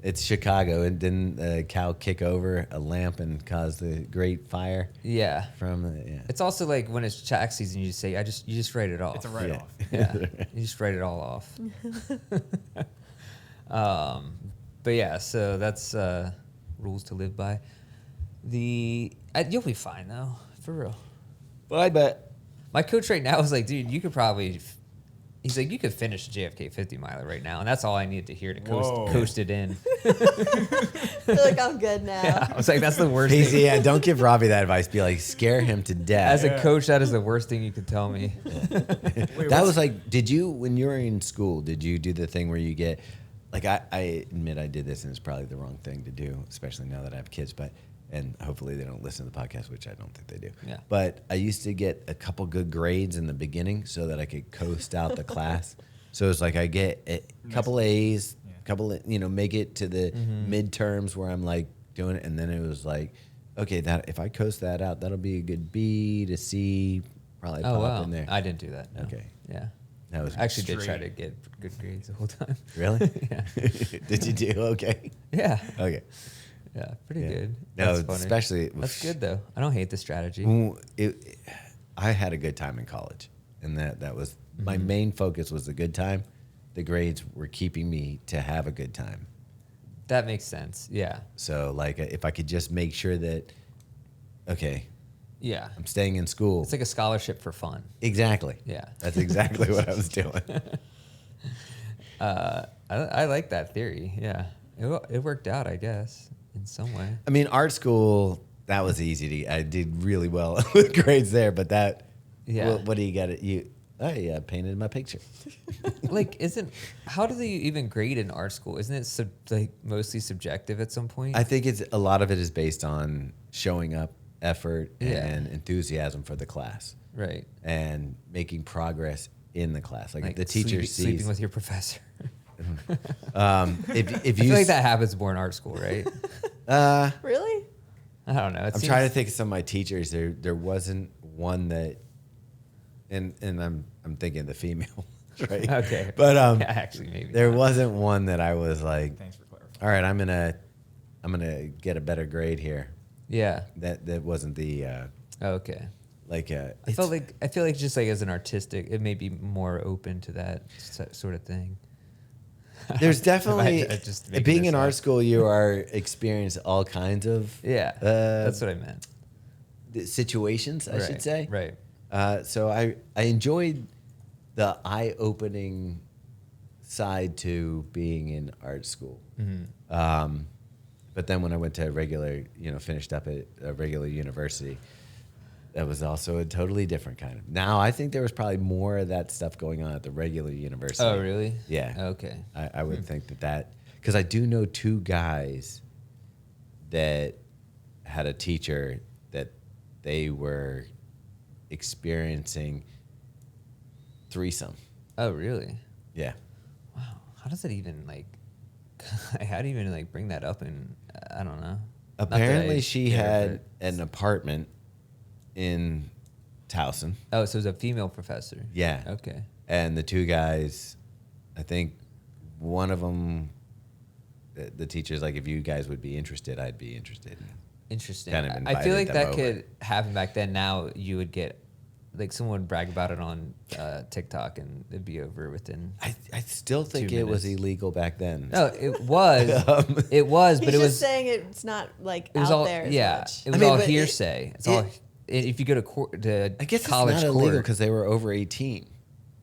it's Chicago, and didn't the cow kick over a lamp and cause the great fire yeah. from the, yeah. It's also like when it's tax season, you just say, you just write it off. It's a write-off. Yeah, you just write it all off. But yeah, so that's rules to live by. You'll be fine though, for real. Well, I bet. My coach right now is like, dude, you could probably. He's like, you could finish a JFK 50 miler right now, and that's all I needed to hear to Whoa. coast it in. I feel like I'm good now. Yeah, I was like, that's the worst Easy, thing. yeah, don't give Robbie that advice. Be like, scare him to death. As a coach, that is the worst thing you could tell me. That was like, when you were in school, did you do the thing where you get, like, I admit I did this, and it's probably the wrong thing to do, especially now that I have kids, and hopefully they don't listen to the podcast, which I don't think they do. Yeah. But I used to get a couple good grades in the beginning so that I could coast out the class. So it's like I get a couple A's, make it to the midterms where I'm like doing it, and then it was like, okay, that if I coast that out, that'll be a good B to C, probably Oh, pop wow. in there. I didn't do that. No. Okay. Yeah. That was I actually did try straight. to get good grades the whole time. really. Yeah. Did you do okay? Yeah. Okay. Yeah. Pretty Yeah. good. No, That's funny. especially That's good though. I don't hate the strategy. I had a good time in college, and that was my main focus was the good time. The grades were keeping me to have a good time. That makes sense. Yeah. So like if I could just make sure that, okay, Yeah. I'm staying in school. It's like a scholarship for fun. Exactly. Yeah. That's exactly what I was doing. I like that theory. Yeah. It worked out, I guess, in some way. I mean, art school, that was easy I did really well with grades there, but that, Yeah. what do you got? I painted my picture. Like, how do they even grade in art school? Isn't it like mostly subjective at some point? I think a lot of it is based on showing up, effort, Yeah. and enthusiam for the class, right. and making progress in the class. Like, if the teacher sleeping, sees, sleeping with your professor. if I you, feel like that happens more in art school, right? Really? I don't know. I'm trying to think of some of my teachers. There wasn't one that, and I'm thinking the female, right? Okay. But Yeah, actually, maybe. there wasn't one that I was like, Thanks for clarifying. all right, I'm gonna get a better grade here. Yeah. That wasn't the Okay. like. I feel like just like as an artistic, it may be more open to that sort of thing. There's definitely just making being this in up. art school. You are experience all kinds of Yeah. That's what I meant. situations, I should Right, say. Right. So I enjoyed the eye-opening side to being in art school. Mm-hmm. But then when I went to finished up at a regular university, that was also a totally different kind of. Now I think there was probably more of that stuff going on at the regular university. Oh, really? Yeah. Okay. I would think that because I do know two guys that had a teacher that they were experiencing threesome. Oh, really? Yeah. Wow. How does it even like? How do you even like bring that up? And I don't know. Not that I Apparently she care, had but- an apartment in Towson. Oh, so it was a female professor. Yeah. Okay. And the two guys, I think one of them, the teacher's like, if you guys would be interested, I'd be interested. Interesting. kind of I invited feel like them that over. could happen back then. Now you would get, like, someone would brag about it on TikTok and it'd be over within. I still think 2 it was minutes. illegal back then. No, it was. It was, He's but it just was. saying it's not like It was out all there as yeah. much. It was I mean, all but hearsay. It's all. If you go to court, to I guess college it's not court, illegal because they were over 18.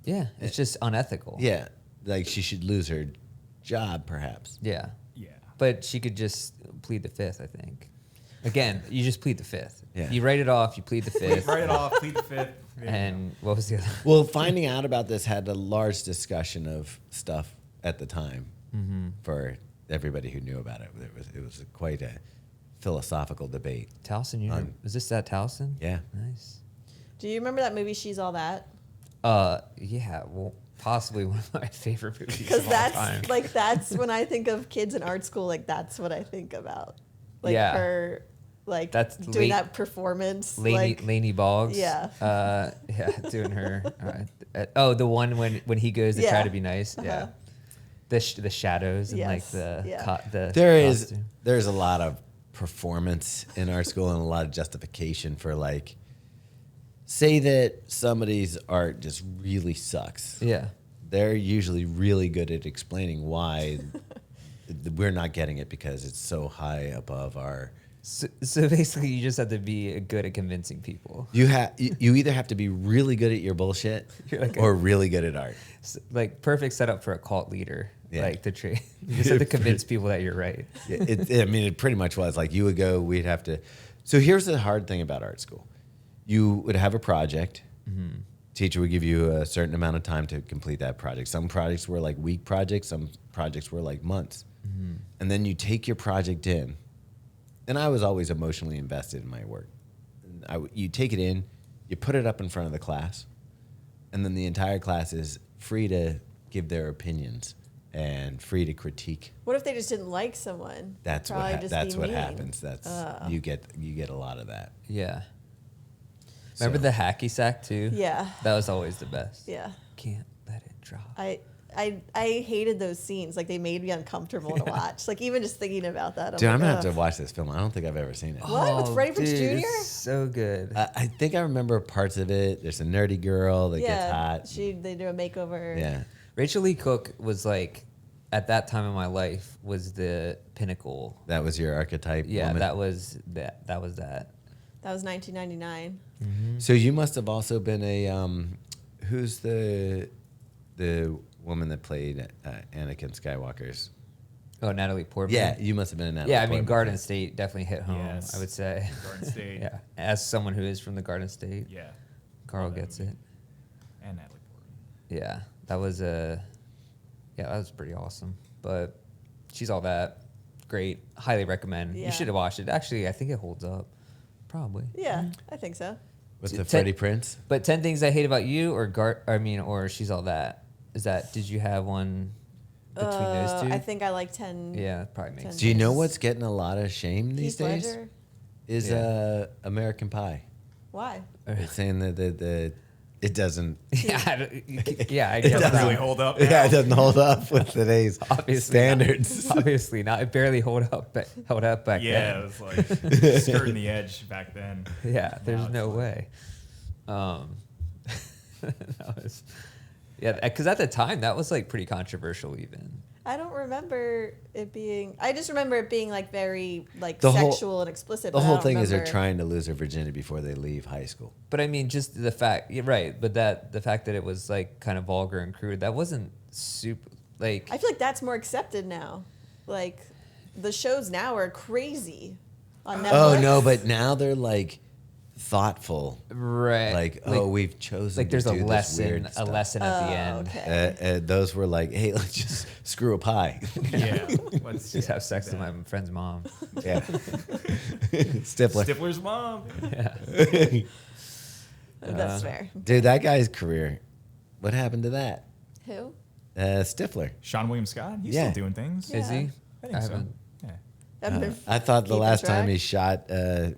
yeah, it's just unethical. Yeah, like she should lose her job, perhaps. Yeah. Yeah. But she could just plead the fifth, I think. Again, you just plead the fifth. Yeah. You write it off, you plead the fifth. Write it off. Plead the fifth. There you And what was the other? Well, finding out about this had a large discussion of stuff at the time for everybody who knew about it. It was quite a philosophical debate. Towson, you know, On- was this that Towson? Yeah. Nice. Do you remember that movie She's All That? Yeah, well, possibly one of my favorite movies Because of all time. that's when I think of kids in art school, like that's what I think about. Like Yeah. her like That's doing that performance. Laney Boggs. Yeah. Yeah, doing her. The one when he goes to try Yeah. to be nice. Yeah. Uh-huh. The shadows and like Yes. the Yeah. the There's costume. a lot of performance in our school and a lot of justification for, like, say that somebody's art just really sucks. Yeah. They're usually really good at explaining why we're not getting it because it's so high above our. So basically, you just have to be good at convincing people. You either have to be really good at your bullshit You're like or really good at art. Like perfect setup for a cult leader. Yeah. Like the trade. You just have to convince people that you're right. It pretty much was like you would go. We'd have to. So here's the hard thing about art school: you would have a project. Teacher would give you a certain amount of time to complete that project. Some projects were like week projects. Some projects were like months. And then you take your project in. And I was always emotionally invested in my work. You take it in, you put it up in front of the class, and then the entire class is free to give their opinions and free to critique. What if they just didn't like someone? That's Probably what just that's be what mean. happens. That's you get a lot of that. Yeah. Remember So- the hacky sack too? Yeah. That was always the best. Yeah. Can't let it drop. I hated those scenes. Like they made me uncomfortable to watch. Like even just thinking about that. Dude, I'm like, gonna have to ugh. watch this film. I don't think I've ever seen it. What? With Freddie Prinze dude, Jr.? it's so good. I think I remember parts of it. There's a nerdy girl that gets Yeah. hot. They do a makeover. Yeah. Rachel Lee Cook was like, at that time in my life, was the pinnacle. That was your archetype. Yeah, woman? that was that. That was that. That was 1999. So you must have also been a who's the woman that played Anakin Skywalker's? Oh, Natalie Portman. Yeah, you must have been a Natalie Yeah, I mean, Portman Garden fan. State definitely hit home. Yes. I would say. Garden State. Yeah, as someone who is from the Garden State, Yeah. Carl Love that gets movie. it. And Natalie Portman. Yeah, that was that was pretty awesome. But She's All That, great. Highly recommend. Yeah. You should have watched it. Actually, I think it holds up. Probably. Yeah, I think so. With T- the ten- Freddie Prince. But 10 Things I Hate About You or She's All That. Did you have one between those two? I think I like 10. Yeah, probably makes 10 sense. Do you know Yes. what's getting a lot of shame these Heath days? Ledger? Is Yeah. American Pie. Why? It's saying that it doesn't. Yeah, I It guess Doesn't not. really hold up. Yeah, it now. doesn't hold up with today's Obviously standards. Not. Obviously not. It barely held up back Yeah, it then. was like skirting the edge back then. Yeah, there's Now it's no like- way. That was, yeah, because at the time that was like pretty controversial even. I don't remember it being. I just remember it being like very like The whole- sexual and explicit. The but I whole don't thing is they're remember- trying to lose their virginity before they leave high school. But I mean, just the fact, you're right? But the fact that it was like kind of vulgar and crude, that wasn't super like. I feel like that's more accepted now. Like the shows now are crazy on Netflix. Oh no, but now they're like thoughtful. Right. Like, oh, we've chosen like there's to a do this lesson, weird a stuff. lesson at the Oh, end. okay. Those were like, hey, let's just screw a pie. Yeah. Let's Just have sex with my friend's mom. Yeah. Stifler. Stifler's mom. That's fair. Dude, that guy's career. What happened to that? Who? Stifler. Sean William Scott. He's Yeah. still doing things. Is he? I think so. haven't- Yeah. I've been I thought the keeping last time track. he shot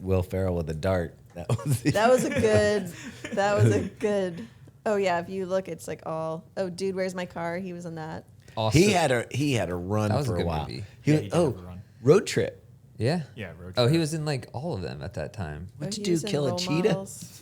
Will Ferrell with a dart. That was That was a good. That was a good. Oh yeah, if you look, it's like all. Oh, dude, where's my car? He was in that. Also, he had a run That was a for a good while. movie. He Yeah, was- he did have a run. Road Trip. Yeah. Yeah, Road Oh, he Trip. was in like all of them at that time. What'd you He do? was in Kill a Role cheetah? Models.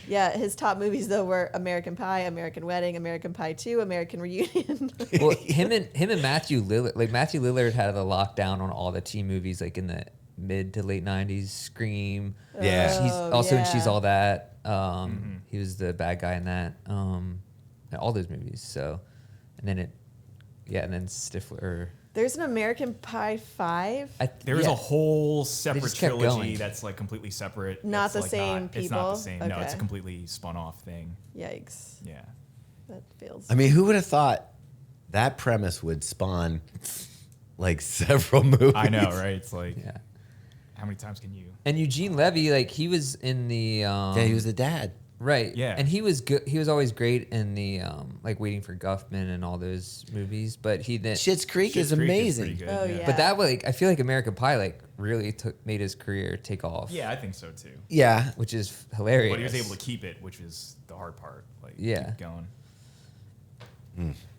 Yeah, his top movies though were American Pie, American Wedding, American Pie 2, American Reunion. Well, him and Matthew Lillard, like Matthew Lillard had a lockdown on all the teen movies, like in the mid to late '90s. Scream. Yeah. She's also in She's yeah. All That. He was the bad guy in that. And all those movies. So, and then Stifler. There's an American Pie 5. There's a whole separate just kept trilogy going. that's like completely separate. Not That's, the like, same It's not the people? same. No, it's a Okay. completely spun off thing. Yikes. Yeah. That feels. I mean, who would have thought that premise would spawn like several movies? I know, right? It's like, Yeah. how many times can you? And Eugene Levy, like he was in the. Yeah, he was the dad. Right. Yeah. And he was good. He was always great in the like Waiting for Guffman and all those movies. But he then. Schitt's Creek Schitt's is Creek amazing. pretty good, Oh, yeah. But that like I feel like American Pie like really made his career take off. Yeah, I think so too. Yeah. Which is hilarious. But he was able to keep it, which is the hard part. Like, Yeah. keep going.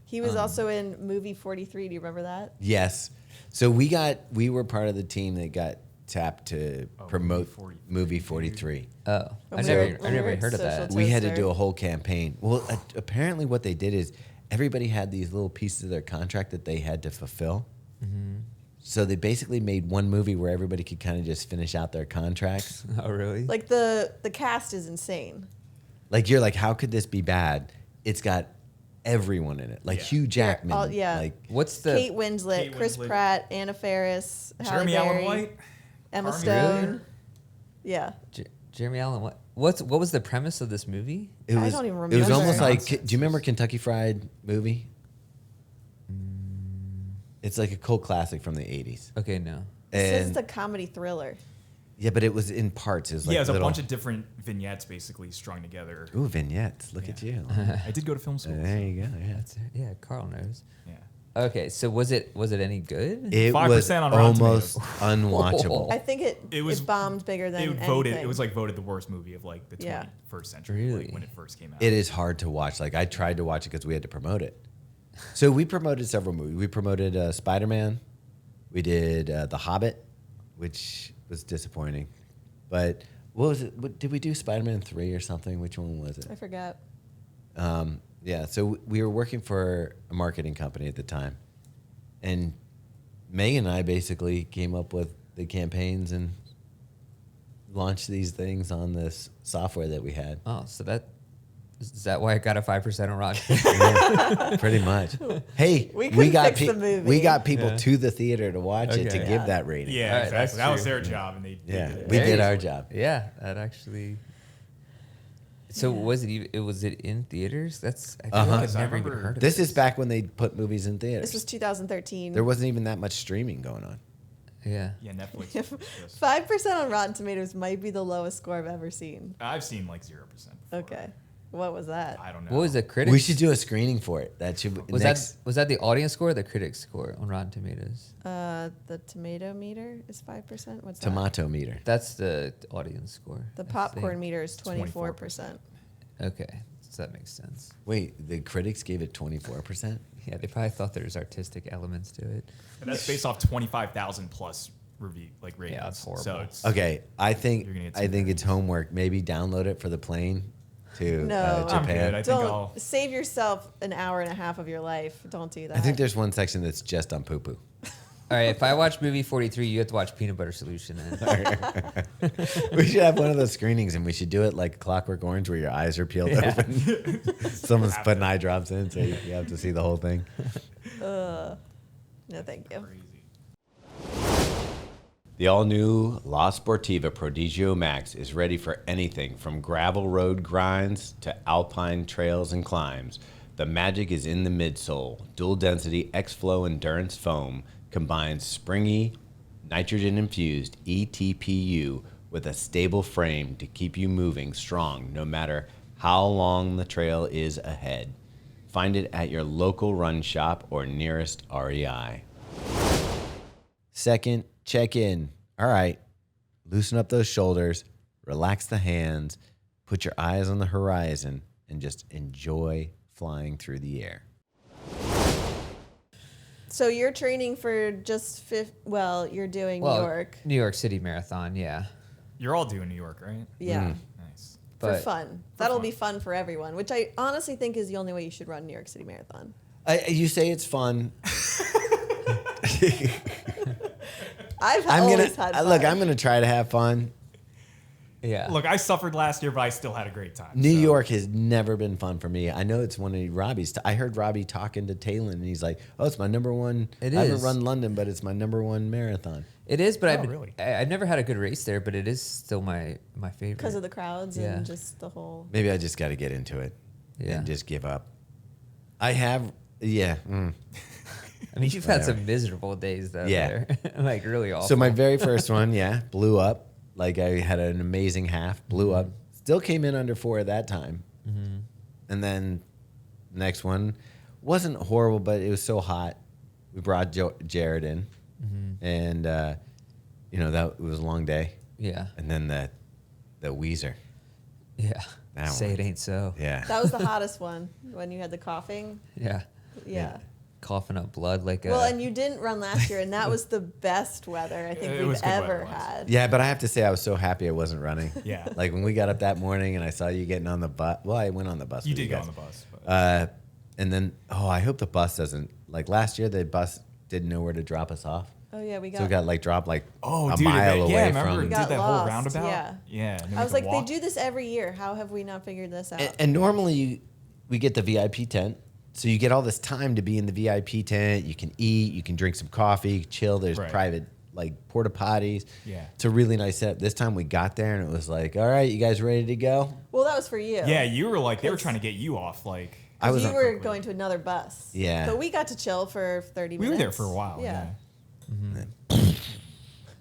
He was also in movie 43. Do you remember that? Yes. So we were part of the team that got tapped to promote movie 43. Oh, I When we never were- when we were heard at of that. Social We had to Toaster. do a whole campaign. Well, apparently what they did is everybody had these little pieces of their contract that they had to fulfill. So they basically made one movie where everybody could kind of just finish out their contracts. Oh, really? Like the cast is insane. Like you're like, how could this be bad? It's got everyone in it. Like Yeah. Hugh Jackman. all- yeah. Like What's the Kate Winslet, Kate Chris Winslet. Pratt, Anna Faris, Halle Jeremy Allen Berry, White. Emma Carmen Stone. Ewer. Yeah. Jeremy Allen? What was the premise of this movie? it I was. don't even It was remember. almost like. Nonsense. Do you remember Kentucky Fried Movie? It's like a cult classic from the 80s. Okay, no. This is And the comedy thriller. yeah, but it was in parts. It was like Yeah, it was a little, bunch of different vignettes basically strung together. Ooh, vignettes. Look at you. I did go to film school. There you go. Yeah. That's yeah. Carl knows. Yeah. Okay, so was it any good? It 5% was on Rotten almost Tomatoes. unwatchable. I think it bombed bigger than It anything. was like voted the worst movie of like the 21st Yeah. century, Really? like when it first came out. It is hard to watch. Like I tried to watch it because we had to promote it. So we promoted several movies. We promoted Spider-Man. We did The Hobbit, which was disappointing. But what was it? Did we do Spider-Man 3 or something? Which one was it? I forgot. Yeah, so we were working for a marketing company at the time. And Megan and I basically came up with the campaigns and launched these things on this software that we had. Oh, so is that why I got a 5% on Rotten? Yeah, pretty much. Hey, We we couldn't got fix the movie. we got people to the theater to watch it to Okay. give that rating. yeah, All right, that's exactly. That was true. their job, and they Yeah, did it. we did Hey. our job. Yeah, that actually. So was it in theaters? That's I feel Uh-huh. like I've I never even remember- heard of This is back when they put movies in theaters. This was 2013. There wasn't even that much streaming going on. Yeah. Yeah, Netflix. just- 5% on Rotten Tomatoes might be the lowest score I've ever seen. I've seen like 0%. Before. Okay. What was that? I don't know. What was the critics? We should do a screening for it. That should Was next. that the audience score or the critics score on Rotten Tomatoes? The tomato meter is 5%. What's that? Tomato meter. That's the audience score. The I popcorn think. meter is 24%. Okay, so that makes sense. Wait, the critics gave it 24%. Yeah, they probably thought there was artistic elements to it. And that's based off 25,000 plus review ratings. that's horrible. So it's Okay, I think You're gonna get I some think it's ratings. homework. Maybe download it for the plane to No, I'm good. Japan. I think Don't I'll. save yourself an hour and a half of your life. Don't do that. I think there's one section that's just on poo poo. All right, if I watch movie 43, you have to watch Peanut Butter Solution. Then. We should have one of those screenings, and we should do it like Clockwork Orange, where your eyes are peeled open. Someone's putting eye drops in, so you have to see the whole thing. No, thank you. Crazy. The all-new La Sportiva Prodigio Max is ready for anything from gravel road grinds to alpine trails and climbs. The magic is in the midsole. Dual-density X-Flow Endurance Foam combines springy, nitrogen-infused ETPU with a stable frame to keep you moving strong no matter how long the trail is ahead. Find it at your local run shop or nearest REI. Second, check in. All right, loosen up those shoulders, relax the hands, put your eyes on the horizon, and just enjoy flying through the air. So you're training for just you're doing New York. New York City Marathon, yeah. You're all doing New York, right? Yeah. Nice. For But- fun. That'll be fun for everyone, which I honestly think is the only way you should run New York City Marathon. You say it's fun. I've I'm always gonna had fun. look. I'm gonna try to have fun. Yeah. Look, I suffered last year, but I still had a great time. New so. York has never been fun for me. I know it's one of Robbie's. I heard Robbie talking to Talon, and he's like, "Oh, it's my number one. It I haven't is. run London, but it's my number one marathon." It is, but really? I've never had a good race there, but it is still my favorite. Because of the crowds Yeah. and just the whole. Maybe I just got to get into it Yeah. and just give up. I have, yeah. I mean, you've had some miserable days though. Yeah. There. Like really awful. So my very first one, blew up. Like I had an amazing half, blew up. Still came in under 4 at that time. And then next one wasn't horrible, but it was so hot. We brought Jared in, and that it was a long day. Yeah. And then the Weezer. Yeah. That Say one. it ain't so. Yeah. That was the hottest one when you had the coughing. Yeah. Yeah. Coughing up blood like Well, and you didn't run last year, and that was the best weather I think It we've was good weather ever last had. Yeah, but I have to say I was so happy I wasn't running. Yeah. Like when we got up that morning and I saw you getting on the bus. Well, I went on the bus. You with did go guys. on the bus. But. And then, I hope the bus doesn't. Like last year, the bus didn't know where to drop us off. Oh yeah, we got. So we got dropped a dude, mile away remember from. we got did that lost, whole roundabout? yeah. Yeah. and then I we was could like, walk. they do this every year. How have we not figured this out? And normally we get the VIP tent. So you get all this time to be in the VIP tent. You can eat, you can drink some coffee, chill. There's Right. private porta potties. Yeah. It's a really nice setup. This time we got there and it was like, all right, you guys ready to go? Well, that was for you. Yeah, you were like, they were trying to get you off. Like, I was you on- were going to another bus. Yeah. But we got to chill for 30 we minutes. were there for a while. Yeah.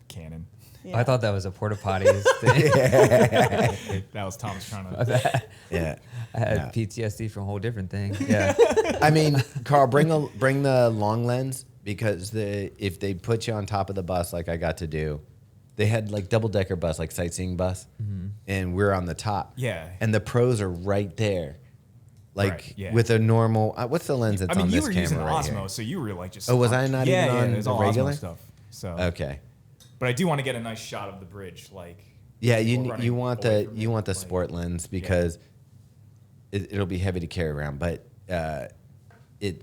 Cannon. Yeah. I thought that was a porta potties thing. That was Thomas trying to. Yeah. I had Yeah. PTSD from a whole different thing. Yeah. I mean, Carl, bring the long lens because if they put you on top of the bus like I got to do, they had double decker bus, like sightseeing bus, and we're on the top. Yeah. And the pros are right there, Right, yeah. with a normal. What's the lens that's I mean, on you this were camera using right Osmo, here? so you were like just. Oh, was I not yeah, even yeah, on it was the all regular? Osmo stuff. So. Okay. But I do want to get a nice shot of the bridge, like. Yeah, people running you want away the from you it, want the like- sport lens because it'll be heavy to carry around, but it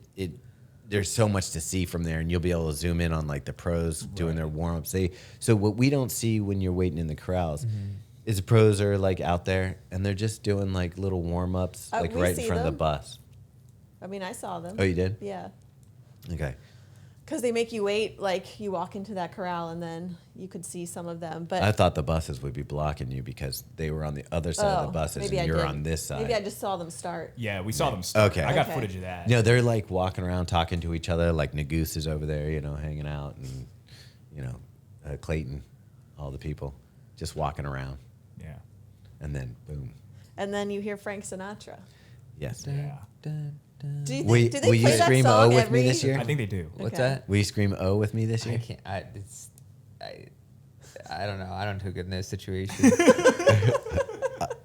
there's so much to see from there, and you'll be able to zoom in on the pros doing their warm ups. So what we don't see when you're waiting in the corrals is the pros are out there and they're just doing little warm ups we right in see front of the them. bus. I mean, I saw them. Oh, you did? Yeah. Okay. Because they make you wait, you walk into that corral and then you could see some of them. But I thought the buses would be blocking you because they were on the other side of the buses maybe and I you're did. on this side. Maybe I just saw them start. Yeah, we saw them. Start. Okay. I got Okay. footage of that. They're walking around talking to each other. Nagoose is over there, hanging out, and Clayton, all the people, just walking around, Yeah. and then boom, And then you hear Frank Sinatra. yes. Yeah. Dun, dun. Do you Will, think, do they will you play that scream song "Oh" with every me this year? I think they do. What's Okay. that? Will you scream "Oh" with me this I year? can't. I don't know. I don't do good in those situations.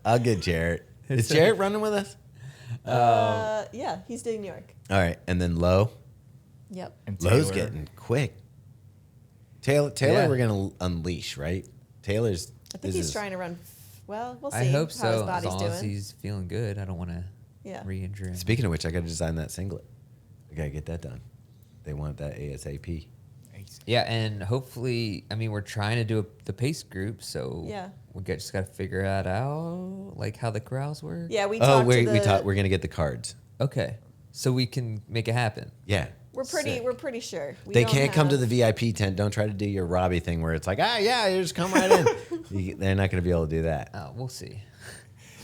I'll get Jarrett. Is Jarrett running with us? Yeah, he's doing New York. All right, and then Lowe. Yep. And Lowe's Taylor. getting quick. Taylor, Yeah. we're gonna unleash, right? Taylor's. I think he's trying to run. Well, we'll see. I hope how his so. As body's long doing. as he's feeling good, I don't want to Yeah. re-injure him. Speaking of which, I got to design that singlet. I gotta get that done. They want that ASAP. Yeah, and hopefully, I mean, we're trying to do the pace group, so Yeah. just got to figure that out, how the corrals work. Yeah, we Oh, talked wait, to we the. talked. We're gonna get the cards. Okay, so we can make it happen. Yeah. We're pretty. Sick. We're pretty sure. We They don't can't come to have- the VIP tent. Don't try to do your Robbie thing where it's yeah, you just come right in. They're not going to be able to do that. We'll see.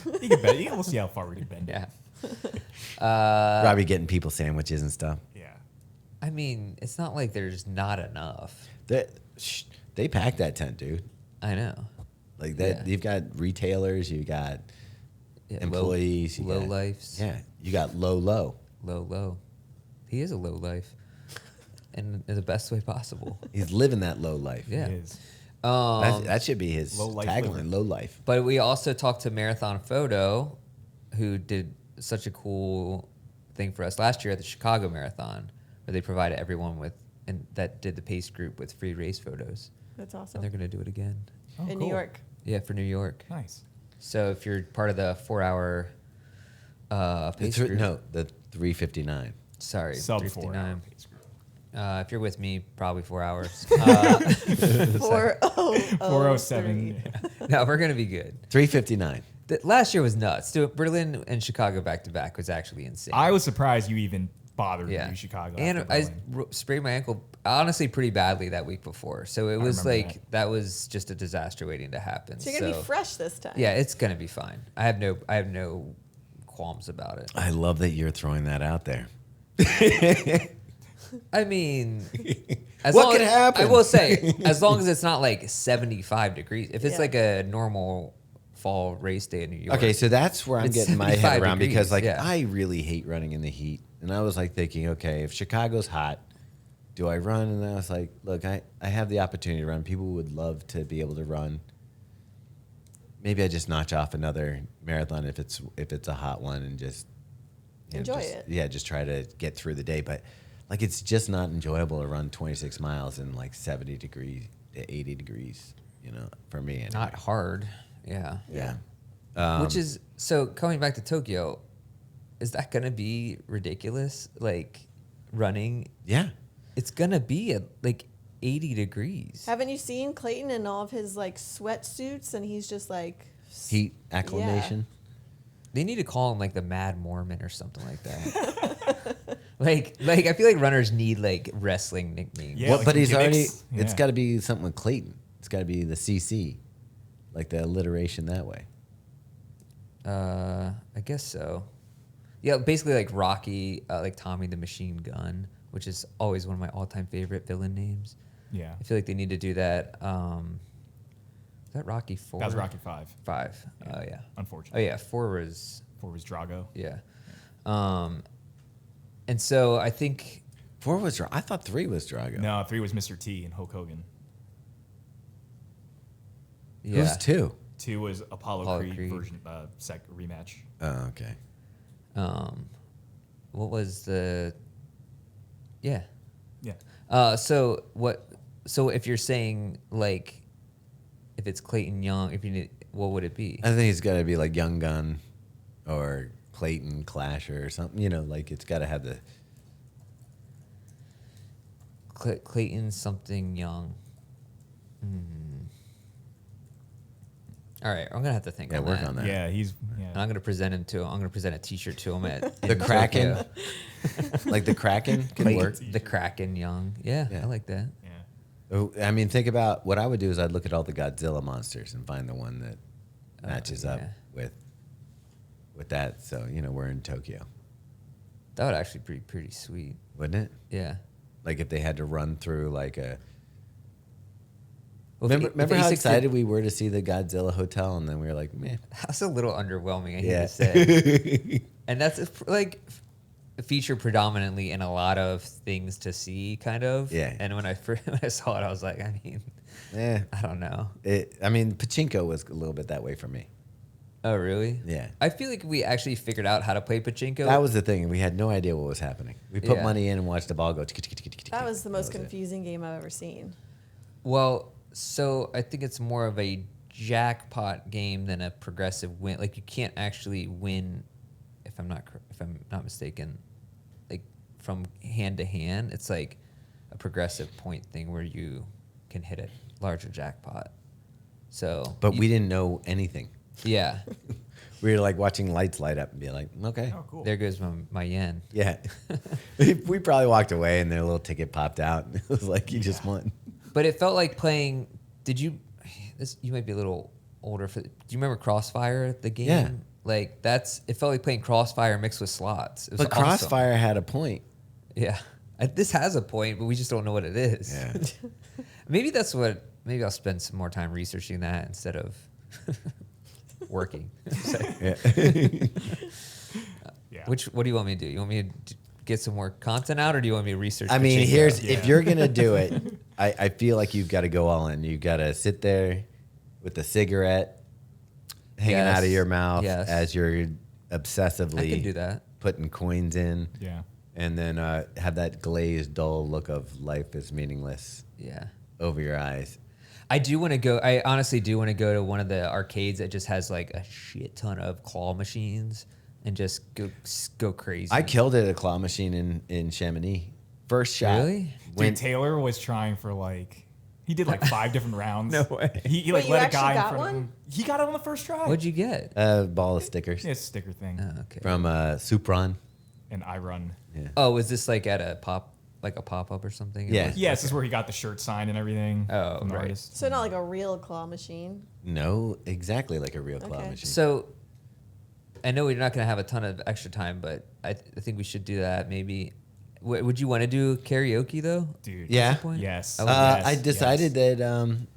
You can bet. Yeah, we'll see how far we can bend. Yeah. Robbie getting people sandwiches and stuff. Yeah. I mean, it's not like there's not enough. They packed that tent, dude. I know. Like that, Yeah. you've got retailers, you got Yeah, employees, you low got- lifes. Yeah, you got low. Low. He is a low life, in the best way possible. He's living that low life. Yeah. It is. That should be his Low life tagline. living. Low life. But we also talked to Marathon Photo, who did such a cool thing for us last year at the Chicago Marathon, where they provided everyone with and that did the pace group with free race photos, That's and awesome. they're gonna do it again. Oh, In cool. New York. Yeah, for New York. Nice. So if you're part of the 4-hour pace group, No, the 359. sorry, Sub 4 hour 359. pace group. If you're with me, probably 4 hours. 407. No, we're gonna be good. 359. Last year was nuts. Berlin and Chicago back to back was actually insane. I was surprised you even bothered to Yeah, do Chicago. and after I Berlin. sprained my ankle honestly pretty badly that week before. So it was remember like that was just a disaster waiting to happen. So you're gonna be fresh this time. Yeah, it's gonna be fine. I have no qualms about it. I love that you're throwing that out there. I mean, What could happen? I will say, as long as it's not like 75 degrees. If it's Yeah. like a normal fall race day in New York. Okay, so that's where I'm It's getting my head 75 around because, degrees, like, yeah. I really hate running in the heat. And I was like thinking, okay, if Chicago's hot, do I run? And I was like, look, I have the opportunity to run. People would love to be able to run. Maybe I just notch off another marathon if it's a hot one and just Enjoy just- it. Yeah, just try to get through the day. But like, it's just not enjoyable to run 26 miles in like 70 degrees to 80 degrees. For me. Anyway. Not hard. Yeah. Yeah. Which is so coming back to Tokyo, is that gonna be ridiculous? Like running, Yeah. it's gonna be at like 80 degrees. Haven't you seen Clayton in all of his like sweatsuits and he's just like Heat acclimation. They need to call him like the Mad Mormon or something like that. like I feel like runners need like wrestling nicknames. Yeah, What, like but some he's already. gimmicks. It's Yeah. got to be something with Clayton. It's got to be the CC, like the alliteration that way. I guess so. Yeah, basically like Rocky, like Tommy the Machine Gun, which is always one of my all-time favorite villain names. Yeah. I feel like they need to do that. Is that Rocky 4? That was Rocky 5. 5. Oh yeah. Oh Unfortunately. yeah, 4 was 4 was Drago. yeah. And so I think 4 was. I thought 3 was Drago. No, 3 was Mr. T and Hulk Hogan. yeah. Who's 2? 2 was Apollo Apollo Creed, Creed. version rematch. Oh, okay. What was the? Yeah. Yeah. So if you're saying like, if it's Clayton Young, if you need, what would it be? I think it's got to be like Young Gun, or Clayton Clasher or something. Like it's got to have the. Clayton something Young. All right, I'm gonna have to think. Yeah, on work that. on that. Yeah, he's. And Yeah. I'm gonna present him to. I'm gonna present a T-shirt to him at The in Kraken, Tokyo. like the Kraken can Clayton, work. the Kraken Young. Yeah, Yeah. I like that. Yeah. Oh, I mean, think about what I would do is I'd look at all the Godzilla monsters and find the one that matches up yeah. with that. So we're in Tokyo, That would actually be pretty sweet. wouldn't it? Yeah. Like if they had to run through like a. Well, if Remember how A6 excited we were to see the Godzilla hotel, and then we were like, "Meh." That's a little underwhelming. I hate Yeah. to say, and that's like a feature predominantly in a lot of things to see, kind of. Yeah. And when I saw it, I was like, I mean, I don't know. Pachinko was a little bit that way for me. Oh, really? Yeah. I feel like we actually figured out how to play pachinko. That was the thing. We had no idea what was happening. We put Yeah. money in and watched the ball go. that was the most confusing game I've ever seen. Well, so I think it's more of a jackpot game than a progressive win. Like you can't actually win, if I'm not mistaken, like from hand to hand. It's like a progressive point thing where you can hit a larger jackpot. So, But we didn't know anything. yeah, We were like watching lights light up and be like, okay. Oh, cool. there goes my yen. Yeah. we probably walked away and their little ticket popped out. And it was like, you just won. But it felt like playing. Did you? You might be a little older. Do you remember Crossfire, the game? Yeah. Like it felt like playing Crossfire mixed with slots. It was But awesome. Crossfire had a point. Yeah. This has a point, but we just don't know what it is. Yeah. Maybe I'll spend some more time researching that instead of working. Yeah. Yeah. What do you want me to do? You want me to get some more content out, or do you want me to research? I mean, Pachinko? if you're going to do it, I feel like you've got to go all in. You've got to sit there with a cigarette hanging out of Yes. your mouth Yes. as you're obsessively I can do that. putting coins in. Yeah. and then have that glazed, dull look of life is meaningless Yeah. over your eyes. I do want to go. I honestly do want to go to one of the arcades that just has like a shit ton of claw machines and just go crazy. I killed it at a claw machine in Chamonix. First shot. Really? Dude, Taylor was trying for he did 5 different rounds. No way. He Wait, you let a actually guy in got front of one? him. He got it on the first try. What'd you get? A ball of stickers Yeah, it's a sticker thing. Oh, okay. from Supron. And I run. Yeah. Oh, was this like at a pop-up or something? Yeah. Yeah, this is where he got the shirt signed and everything. Oh, from the right. artist. So not like a real claw machine. No, exactly like a real claw Okay. machine. So I know we're not going to have a ton of extra time, but I think we should do that maybe. Would you want to do karaoke though? Dude. Yeah. Point? Yes. I would- Yes, I decided that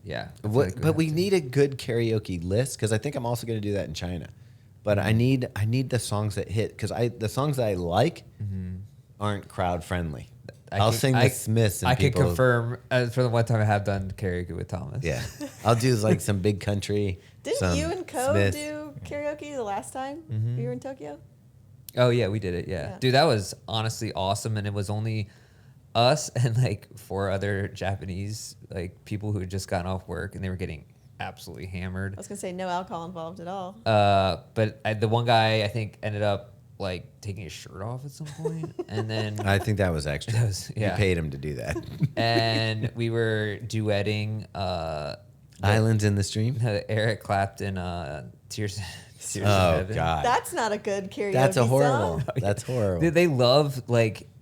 Yeah. I feel what, like we but have we to. need a good karaoke list because I think I'm also going to do that in China. But I need the songs that hit because the songs that I like aren't crowd friendly. I'll sing the Smiths. And I can people, confirm for the one time I have done karaoke with Thomas. Yeah, I'll do like some big country. Didn't some you and Co Smiths. do karaoke the last time you were in Tokyo? Oh yeah, we did it. Yeah. Yeah. Dude, that was honestly awesome, and it was only us and like 4 other Japanese people who had just gotten off work, and they were getting absolutely hammered. I was gonna say no alcohol involved at all. But the one guy I think ended up taking his shirt off at some point, and then I think that was extra. That was- yeah. You paid him to do that. and we were duetting Islands in the Stream. Eric Clapton, Tears. Tears of Oh Heaven. God, That's not a good karaoke that's a horrible. song. That's horrible. Dude, they love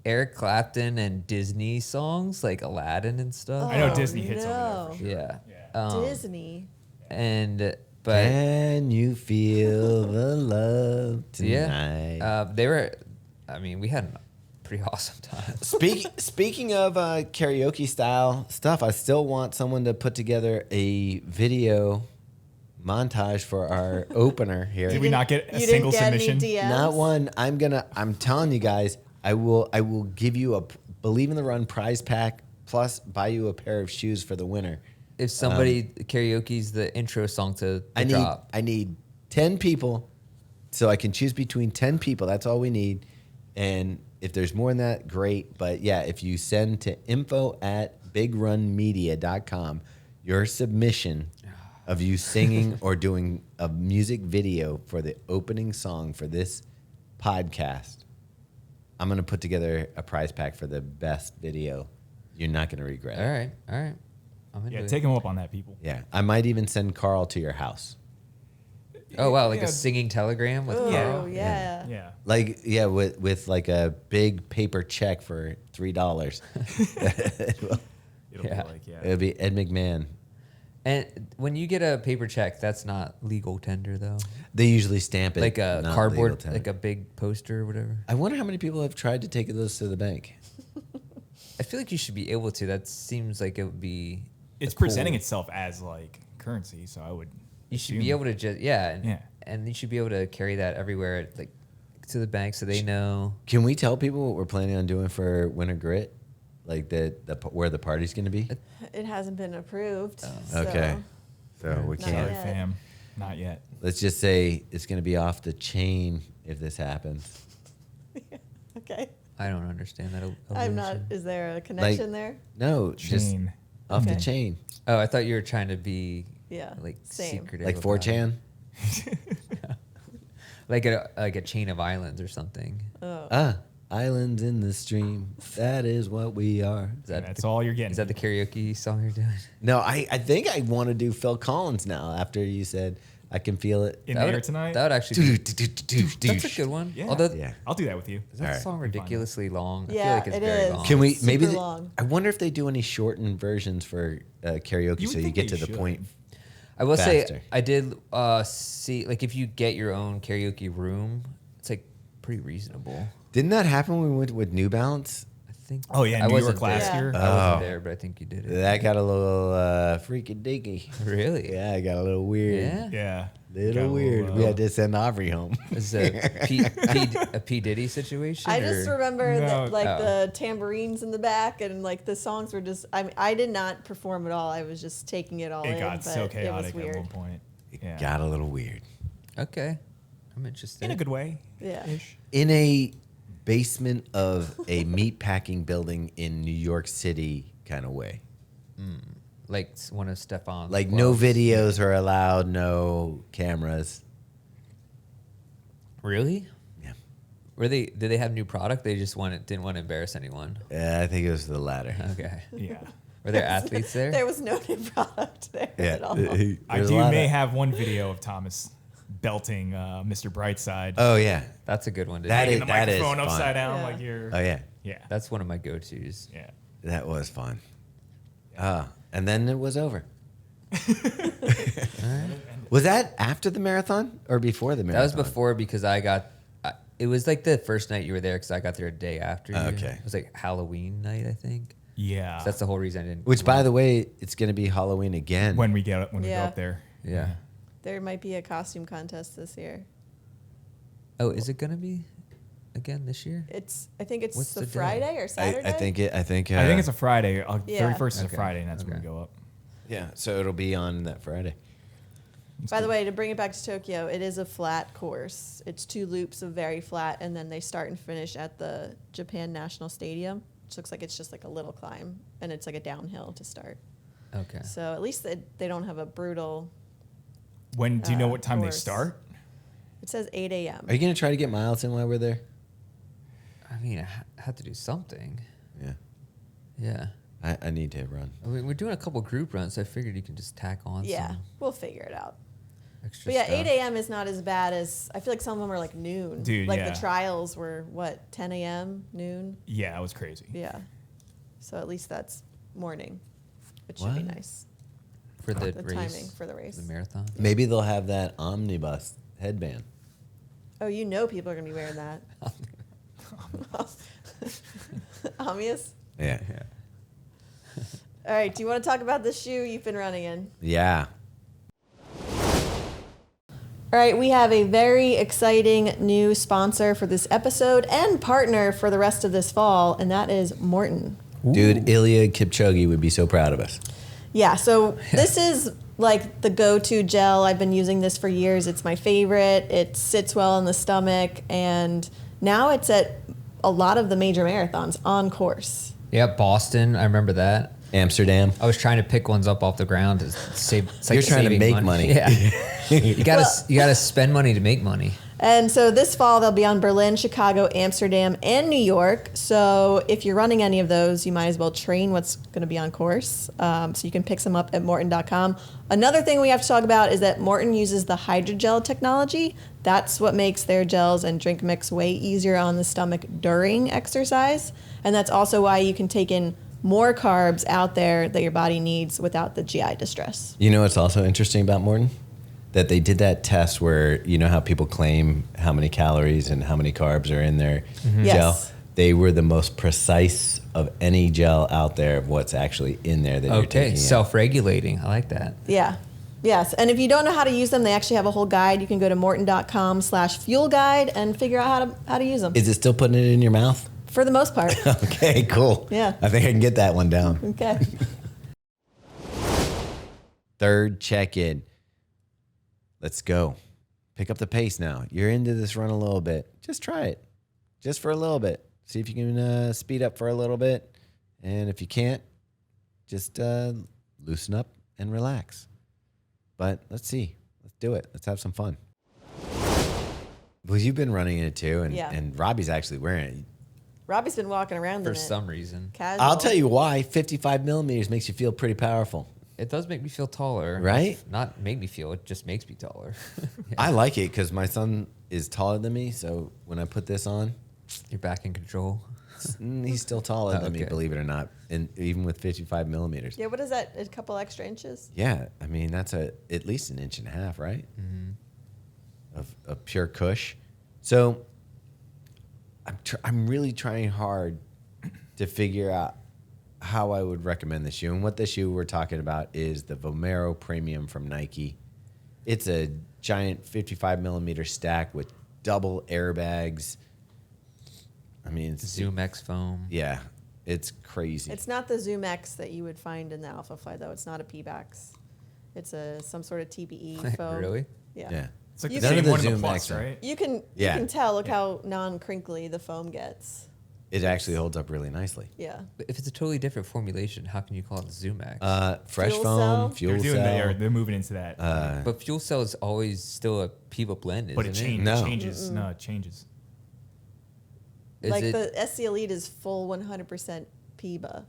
Eric Clapton and Disney songs like Aladdin and stuff. I know Oh, Disney hits over there. no. For sure. Yeah. Yeah. Disney. But Can you feel the love tonight? yeah, we had a pretty awesome time. Speaking of karaoke style stuff, I still want someone to put together a video montage for our opener here. Did we not get a You single didn't get submission? any DMs? Not one. I'm telling you guys, I will give you a Believe in the Run prize pack plus buy you a pair of shoes for the winner. If somebody karaoke's the intro song to the drop. I need 10 people, so I can choose between 10 people. That's all we need. And if there's more than that, great. But yeah, if you send to info@bigrunmedia.com your submission of you singing or doing a music video for the opening song for this podcast, I'm going to put together a prize pack for the best video. You're not going to regret it. All right. I'm into Yeah, it. take him up on that, people. Yeah, I might even send Carl to your house. Oh wow, like Yeah. a singing telegram with Oh, Carl. yeah. Yeah. Like with like a big paper check for $3. It'll Yeah. be like, yeah. It'll be Ed McMahon. And when you get a paper check, that's not legal tender though. They usually stamp it Like a not legal cardboard, tender. like a big poster or whatever. I wonder how many people have tried to take those to the bank. I feel like you should be able to. That seems like it would be. It's a cool- presenting itself as currency, so I would. You should be assume. able to just and you should be able to carry that everywhere, to the bank, so they know. Can we tell people what we're planning on doing for Winter Grit? Like where the party's going to be? It hasn't been approved. So. Okay. So we Not can't. Sorry, yet. fam. Not yet. Let's just say it's going to be off the chain if this happens. Okay. I don't understand that. I'm not. illusion. Is there a connection there? No, just Chain. off the Okay. chain. Oh, I thought you were trying to be Yeah. Same. secretive. Like about it. 4chan? Like a chain of islands or something. Oh. Islands in the stream. That is what we are. Is that That's the, all you're getting. Is that the karaoke song you're doing? No, I think I want to do Phil Collins now after you said I can feel it. in That there would- tonight? That would actually. That's a good one. Yeah. Although Yeah. I'll do that with you. is that Alright. song Be fun. ridiculously long? I Yeah, feel like it's it very is. long. Can we Super maybe? long. I wonder if they do any shortened versions for karaoke, You would so you think get they to the should. point. I will faster. say I did see if you get your own karaoke room, it's pretty reasonable. Didn't that happen when we went with New Balance? I think. Oh, yeah, I New wasn't York last there. year? I wasn't Oh. there, but I think you did it. That got a little freaky deaky. Really? Yeah, it got a little weird. Yeah. Yeah. Little Got a weird. little, We had to send Aubrey home. Is it a P Diddy situation? I just or- remember No. that Oh. the tambourines in the back and the songs were just. I did not perform at all. I was just taking it all in. It got but so It was chaotic at weird. one point. Yeah. Got a little weird. Okay, I'm interested. In a good way. Yeah. Ish. In a basement of a meat packing building in New York City kind of way. Like one of Stefan's. Like clubs. no videos are allowed, no cameras. Really? Yeah. Did they have new product? They just didn't want to embarrass anyone. Yeah, I think it was the latter. Okay. Yeah. Were there athletes there? There was no new product there Yeah. at all. I may have one video of Thomas belting Mr. Brightside. Oh yeah. That's a good one. To That do. is- the microphone fun. upside down Yeah. like you're. Oh yeah. Yeah. That's one of my go-tos. Yeah. That was fun. And then it was over. Was that after the marathon or before the That marathon? was before because it was like the first night you were there because I got there a day after you. Okay. It was like Halloween night, I think. Yeah. So that's the whole reason I didn't. Which, by the way, it's going to be Halloween again. when we go Yeah. up there. Yeah. There might be a costume contest this year. Oh, is it gonna be again this year? I think it's What's the the day? Friday or Saturday. I think I think it's a Friday. Yeah. 31st is a Okay. Friday, and that's when Okay. we go up. yeah. So it'll be on that Friday. By the way, to bring it back to Tokyo, it is a flat course. It's 2 loops of very flat, and then they start and finish at the Japan National Stadium, which looks like it's just like a little climb, and it's like a downhill to start. Okay. So at least they don't have a brutal. When do you know what time they course. start? It says 8 a.m. Are you going to try to get miles in while we're there? I mean, I had to do something. Yeah. Yeah. I need to run. I mean, we're doing a couple group runs, so I figured you can just tack on Yeah, some we'll figure it out. extra But yeah, stuff. 8 a.m. is not as bad as I feel like some of them are like noon. Dude, like yeah. the trials were what 10 a.m. noon. Yeah, it was crazy. Yeah, so at least that's morning, which should be What? nice. for the, the race, timing for the race. the marathon. Maybe they'll have that omnibus headband. Oh, you know people are gonna be wearing that. Obvious. Yeah. All right. Do you want to talk about the shoe you've been running in? Yeah. All right, we have a very exciting new sponsor for this episode and partner for the rest of this fall, and that is Maurten. Dude, Ilya Kipchoge would be so proud of us. Yeah, so this is like the go-to gel. I've been using this for years. It's my favorite. It sits well in the stomach, and now it's at a lot of the major marathons on course. Yeah, Boston. I remember that. Amsterdam. I was trying to pick ones up off the ground to save. It's like You're trying to saving make money. Yeah, you gotta spend money to make money. And so this fall, they'll be on Berlin, Chicago, Amsterdam, and New York. So if you're running any of those, you might as well train what's going to be on course. So you can pick some up at Maurten.com. Another thing we have to talk about is that Maurten uses the hydrogel technology. That's what makes their gels and drink mix way easier on the stomach during exercise. And that's also why you can take in more carbs out there that your body needs without the GI distress. You know what's also interesting about Maurten? That they did that test where, you know how people claim how many calories and how many carbs are in their gel? Yes. They were the most precise of any gel out there of what's actually in there that you're Okay, taking in. self-regulating. I like that. Yeah. Yes. And if you don't know how to use them, they actually have a whole guide. You can go to Maurten.com/fuel guide and figure out how to use them. Is it still putting it in your mouth? For the most part. Okay, cool. Yeah. I think I can get that one down. Okay. Third check-in. Let's go. Pick up the pace now. You're into this run a little bit. Just try it. Just for a little bit. See if you can speed up for a little bit. And if you can't, just loosen up and relax. But let's see. Let's do it. Let's have some fun. Well, you've been running in it too. And Robbie's actually wearing it. Robbie's been walking around For in it. some reason, Casual. I'll tell you why. 55 millimeters makes you feel pretty powerful. it does make me feel taller. Right? Not make me feel. It just makes me taller. I like it because my son is taller than me. So when I put this on, You're back in control. he's still taller than me, Okay. believe it or not. And even with 55 millimeters. Yeah, what is that? A couple extra inches? Yeah, I mean that's at least an inch and a half, right? Of pure cush. So I'm really trying hard to figure out how I would recommend the shoe. And what the shoe we're talking about is the Vomero Premium from Nike. It's a giant 55 millimeter stack with double airbags. I mean, it's Zoom X foam. yeah, it's crazy. It's not the Zoom X that you would find in the Alpha Fly, though. It's not a P-Bax. It's some sort of TPE foam. Really? Yeah. yeah. It's like You the can- same None of one the in the Zoom Plus, Max, right? You can Yeah. tell. Look how non-crinkly the foam gets. It actually holds up really nicely. Yeah. But if it's a totally different formulation, how can you call it Zoom Max? Fresh Fuel foam, cell? fuel They're cell. they're moving into that. But fuel cell is always still a PIVA blend, isn't but it, it? No. changes. No, it changes. Is Like it- the SC Elite is full 100% PIBA.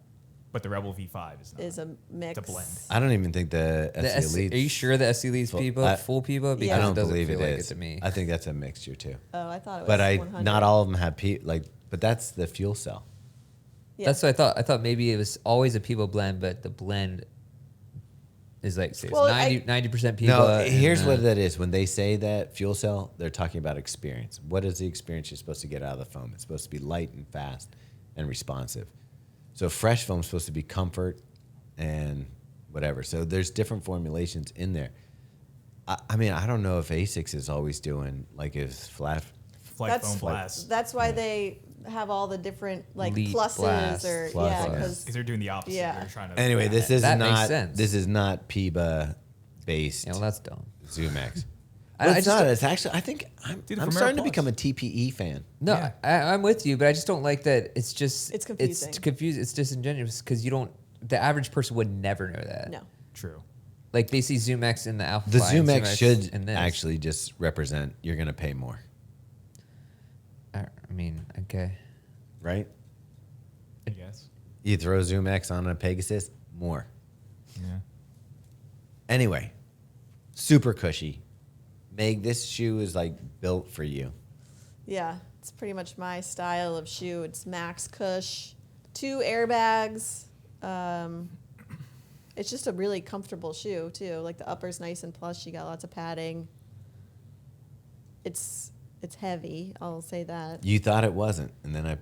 But the Rebel V5 is not. Is a mix. It's a blend. I don't even think the the SC Elite. Are you sure the SC Elite's Full- PIVA, full PIVA? Because Yeah. I don't it doesn't believe feel it like is. it to me. I think that's a mixture too. Oh, I thought it was But 100. not all of them have but that's the fuel cell. Yeah. That's what I thought. I thought maybe it was always a PIVA blend, but the blend is like say it's Well, 90% PIVA. No, and, here's what that is. When they say that fuel cell, they're talking about experience. What is the experience you're supposed to get out of the foam? It's supposed to be light and fast and responsive. So fresh foam is supposed to be comfort and whatever. So there's different formulations in there. I mean, I don't know if ASICS is always doing like is flat. Flight foam blast. That's why they have all the different like Lead pluses blast, or plus, yeah, yeah. because Because they're doing the opposite. Yeah. They're trying to. Anyway, this is That makes not sense. this is not PIBA based Yeah, well, that's dumb. Zumax. I Well, it's just not. don't- It's actually. I think I'm Dude, the I'm Vomero starting to Plus. become a TPE fan. No, Yeah. I'm with you, but I just don't like that. It's just It's confusing. It's confused. It's disingenuous because you don't. The average person would never know that. no. True. Like they see ZoomX in the Alpha. The Fly and Zumax should in this. actually just represent you're going to pay more, I mean, okay. right? I guess. You throw Zumax on a Pegasus, more. Yeah. Anyway, super cushy. Meg, this shoe is like built for you. Yeah, it's pretty much my style of shoe. It's max cush, 2 airbags. It's just a really comfortable shoe too. Like the upper's nice and plush. You got lots of padding. It's heavy. I'll say that. You thought it wasn't, and then I.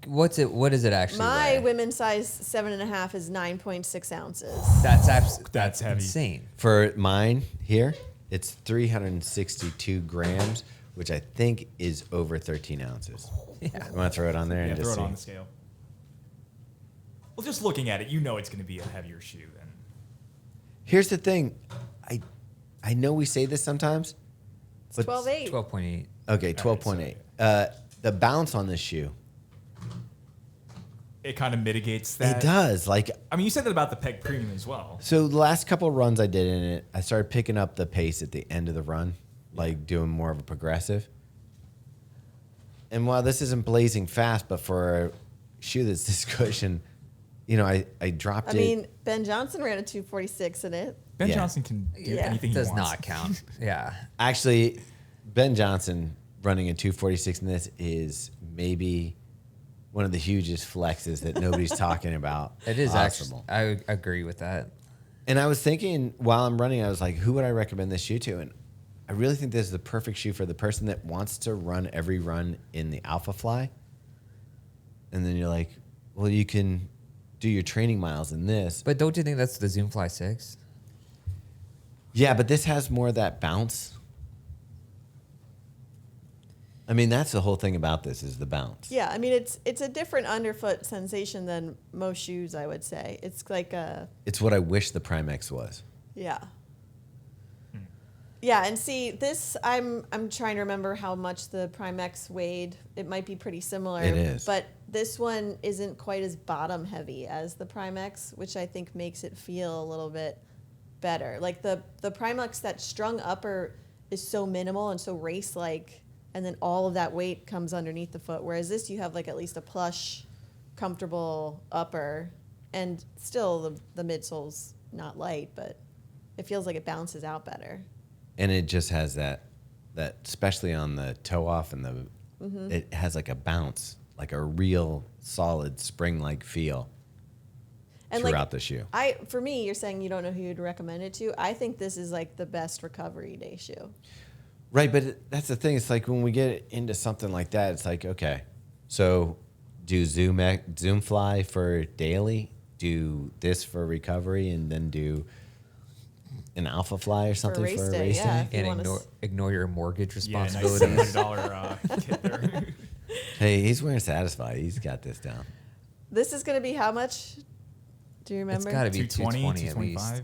What's it? What is it actually? My weigh? women's size 7.5 is 9.6 ounces. That's heavy. insane. For mine here, it's 362 grams, which I think is over 13 ounces. Yeah. You want to throw it on there Yeah, and throw just it on see? the scale. Well, just looking at it, you know it's going to be a heavier shoe than. Here's the thing, I know we say this sometimes. It's 12.8. 12.8. Okay, 12.8. The bounce on this shoe, It kind of mitigates that. it does. Like, I mean, you said that about the Peg Premium as well. so the last couple of runs I did in it, I started picking up the pace at the end of the run, like doing more of a progressive. And while this isn't blazing fast, but for a shoe that's this cushion, you know, I dropped I it. mean, Ben Johnson ran a 246 in it. Ben Yeah. Johnson can do Yeah. anything he Does wants. not count. Yeah. Actually, Ben Johnson running a 246 in this is maybe one of the hugest flexes that nobody's talking about. It is possible. actually. I agree with that. And I was thinking while I'm running, I was like, who would I recommend this shoe to? And I really think this is the perfect shoe for the person that wants to run every run in the Alpha Fly. And then you're like, well, you can do your training miles in this. But don't you think that's the Zoom Fly 6? Yeah, but this has more of that bounce. I mean, that's the whole thing about this is the bounce. Yeah, I mean it's a different underfoot sensation than most shoes, I would say. It's like a It's what I wish the Primex was. yeah. Yeah, and see this I'm trying to remember how much the Primex weighed. It might be pretty similar. It is. But this one isn't quite as bottom heavy as the Primex, which I think makes it feel a little bit better. Like the Primex, that strung upper is so minimal and so race like, and then all of that weight comes underneath the foot. Whereas this, you have like at least a plush, comfortable upper, and still the midsole's not light, but it feels like it bounces out better. And it just has that especially on the toe off and it has like a bounce, like a real solid spring-like feel And throughout the shoe. For me, you're saying you don't know who you'd recommend it to. I think this is like the best recovery day shoe. Right, but that's the thing. It's like when we get into something like that, it's like, okay, so do Zoom Fly for daily, do this for recovery, and then do an Alpha Fly or something for a race yeah. day? If you And wanna ignore your mortgage Yeah, nice responsibilities. $700 kit there. Hey, he's wearing Satisfy. He's got this down. This is going to be how much? Do you remember? It's got to be 220, 220 at least. 225.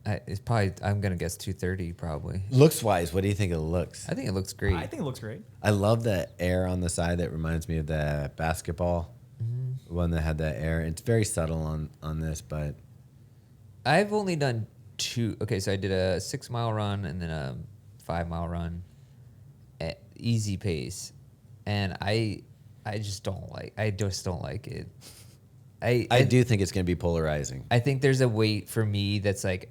It's probably, I'm gonna guess 230 probably. Looks wise, what do you think of the looks? I think it looks great. I think it looks great. I love the air on the side that reminds me of the basketball one that had that air. It's very subtle on this, but I've only done 2. Okay, so I did a 6-mile run and then a 5-mile run at easy pace, and I just don't like it. I do think it's going to be polarizing. I think there's a weight for me that's like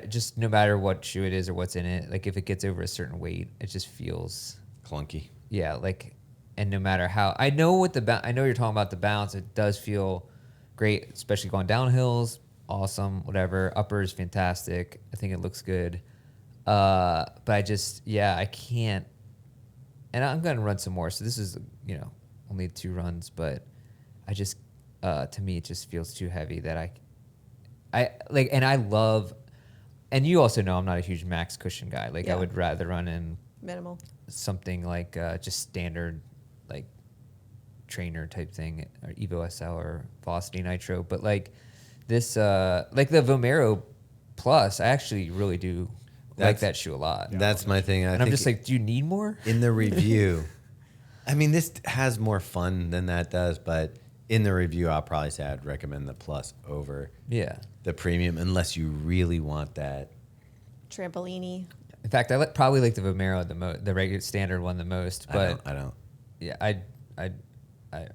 just no matter what shoe it is or what's in it, like if it gets over a certain weight, it just feels Clunky. yeah, like, and no matter how I know I know you're talking about the bounce, it does feel great, especially going down hills, awesome, whatever. Upper is fantastic. I think it looks good. But I can't, and I'm going to run some more. So this is, only 2 runs, but I just, to me, it just feels too heavy that I like, and I love, and you also know I'm not a huge max cushion guy. Like I would rather run in Minimal. something like just standard, like trainer type thing, or Evo SL or Velocity Nitro. But like this, like the Vomero Plus, I actually really do like that shoe a lot. That's my thing. And I'm just like, do you need more? in the review, I mean, this has more fun than that does, but in the review, I'll probably say I'd recommend the Plus over the Premium, unless you really want that. Trampolini. In fact, I probably like the Vomero the regular standard one the most. But I don't. Yeah, I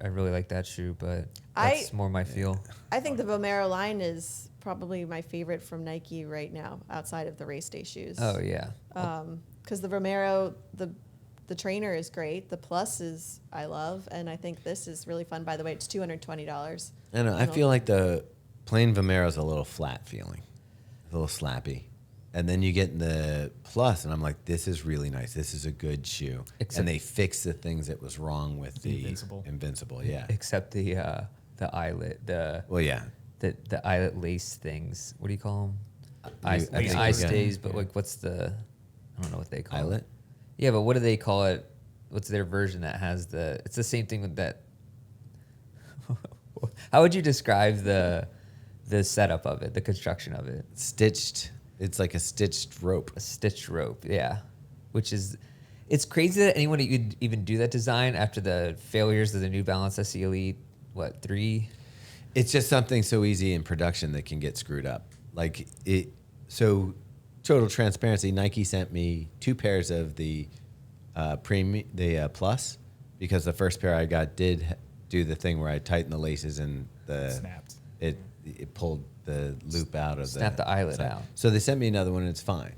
really like that shoe, but that's more my feel. I think the Vomero line is probably my favorite from Nike right now, outside of the race day shoes. Oh yeah. Because the Vomero, the trainer is great. The Plus is I love, and I think this is really fun. By the way, it's $220. I don't know. I feel like the plain Vomero is a little flat feeling, a little slappy. And then you get in the Plus, and I'm like, this is really nice. This is a good shoe. And they fixed the things that was wrong with the Invincible, yeah. Except the eyelet, the eyelet lace things. What do you call them? Eye stays, but like, what's the? I don't know what they call eyelet? it. Yeah, but what do they call it? What's their version that has the? It's the same thing with that. How would you describe the setup of it, the construction of it? Stitched. It's like a stitched rope. A stitched rope, yeah. Which is, it's crazy that anyone would even do that design after the failures of the New Balance SE Elite, 3? It's just something so easy in production that can get screwed up. Like it. So, total transparency. Nike sent me 2 pairs of the premium, the Plus, because the first pair I got did do the thing where I tightened the laces and Snapped. It pulled the loop out of Snapped the eyelet side. out. So they sent me another one, and it's fine.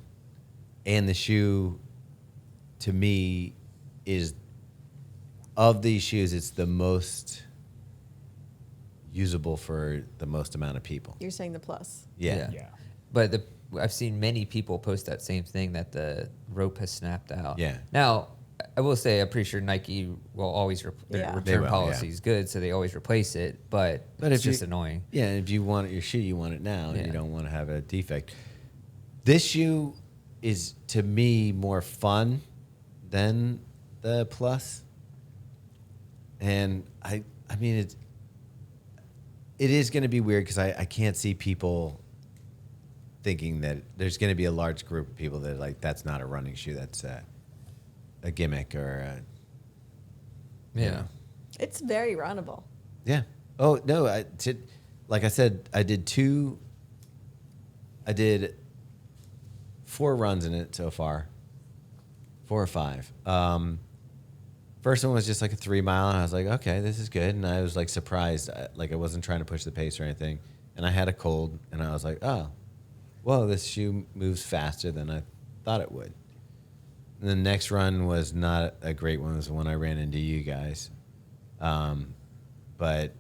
And the shoe, to me, is of these shoes, it's the most usable for the most amount of people. You're saying the Plus. Yeah. Yeah. But I've seen many people post that same thing, that the rope has snapped out. Yeah. Now, I will say, I'm pretty sure Nike will always their Yeah. They return will, policy yeah. is good, so they always replace it. But But it's if you- just annoying. Yeah, and if you want your shoe, you want it now, and Yeah. you don't want to have a defect. This shoe is, to me, more fun than the Plus. And I mean, it is going to be weird because I can't see people thinking that there's going to be a large group of people that are like, that's not a running shoe, that's a gimmick or Yeah. It's very runnable. yeah. Oh no, like I said, I did 4 runs in it so far, 4 or 5. First one was just like a 3-mile, and I was like, okay, this is good. And I was like surprised, like I wasn't trying to push the pace or anything. And I had a cold, and I was like, oh, whoa, this shoe moves faster than I thought it would. And the next run was not a great one. It was the one I ran into you guys. But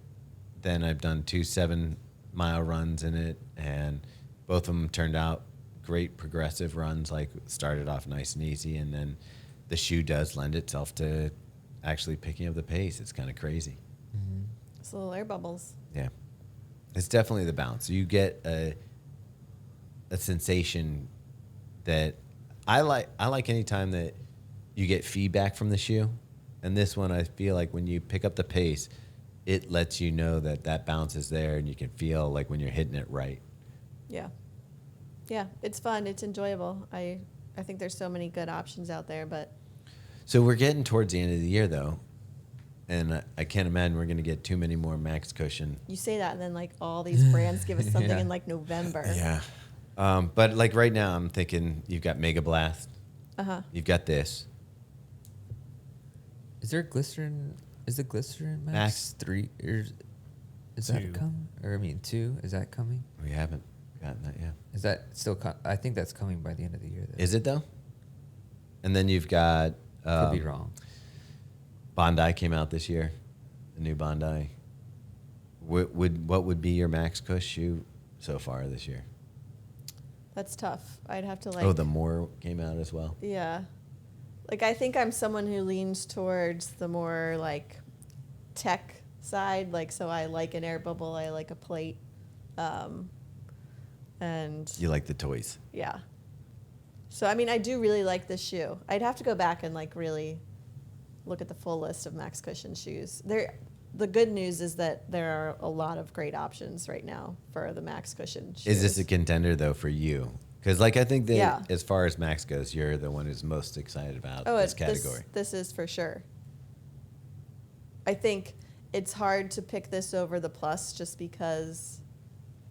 then I've done 2 7-mile runs in it, and both of them turned out great progressive runs, like started off nice and easy, and then the shoe does lend itself to actually picking up the pace. It's kind of crazy. It's little air bubbles. Yeah. It's definitely the bounce. You get a sensation that I like any time that you get feedback from the shoe. And this one, I feel like when you pick up the pace, it lets you know that bounce is there, and you can feel like when you're hitting it right. Yeah. Yeah, it's fun. It's enjoyable. I think there's so many good options out there, but So we're getting towards the end of the year, though, and I can't imagine we're going to get too many more max cushion. you say that and then like all these brands give us something Yeah. in like November. Yeah. But like right now, I'm thinking you've got Mega Blast. Uh-huh. You've got this. Is there glycerin? Is the glycerin max, Max. 3? Or is that 2. coming? Or I mean 2? Is that coming? We haven't gotten that yet. Is that still? I think that's coming by the end of the year. Though. Is it though? And then you've got Could be wrong. Bondi came out this year, the new Bondi. What would be your max cush shoe so far this year? That's tough. I'd have to like. Oh, the More came out as well. Yeah. Like, I think I'm someone who leans towards the more, like, tech side. Like, so I like an air bubble. I like a plate. And, You like the toys. yeah. So, I mean, I do really like this shoe. I'd have to go back and, like, really look at the full list of Max Cushion shoes. The good news is that there are a lot of great options right now for the Max Cushion shoes. Is this a contender, though, for you? Because, like, I think that Yeah. as far as Max goes, you're the one who's most excited about this category. This is for sure. I think it's hard to pick this over the Plus just because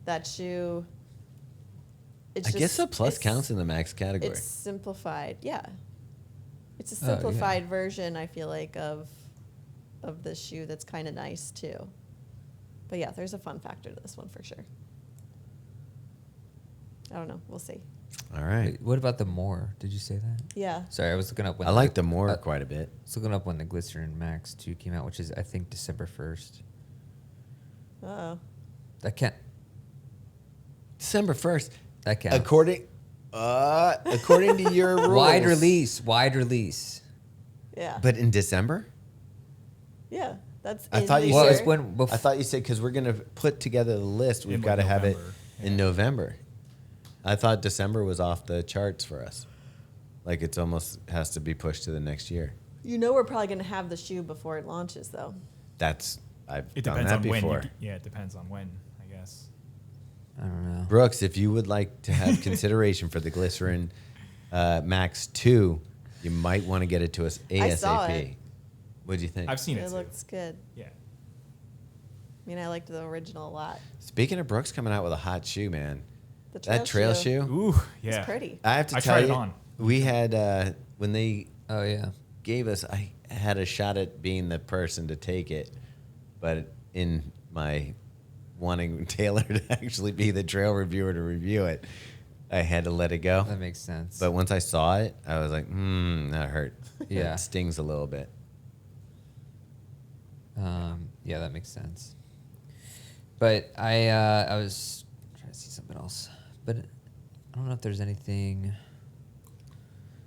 that shoe. I guess the Plus it's- counts in the Max category. It's simplified, yeah. It's a Oh, yeah. simplified version, I feel like, of this shoe that's kind of nice too. But yeah, there's a fun factor to this one for sure. I don't know. We'll see. All right. Wait, what about the More? Did you say that? Yeah. Sorry, I was looking up when I like the More uh, quite a bit. I was looking up when the Glycerin Max 2 came out, which is I think December 1st. Uh-oh. That can't. December 1st. That counts. According to your rules. Wide release. Yeah. But in December? Yeah. That's I in thought the you Well, said. it's year. when I thought you said because we're gonna put together the list, we've In, got to like, have it November. in Yeah. November. I thought December was off the charts for us. Like it's almost has to be pushed to the next year. You know we're probably going to have the shoe before it launches, though. That's I've It done depends that on when. before. Yeah, it depends on when, I guess. I don't know. Brooks, if you would like to have consideration for the Glycerin Max 2, you might want to get it to us ASAP. I saw it. What do you think? I've seen it It too. looks good. Yeah. I mean, I liked the original a lot. Speaking of Brooks coming out with a hot shoe, man. The That trail shoe. Ooh, yeah. It's pretty. I have to I tell tried you, it on. we had when they Oh yeah. gave us, I had a shot at being the person to take it, but in my wanting Taylor to actually be the trail reviewer to review it, I had to let it go. That makes sense. But once I saw it, I was like, that hurt. Yeah. It stings a little bit. Yeah, that makes sense. But I was trying to see something else, but I don't know if there's anything.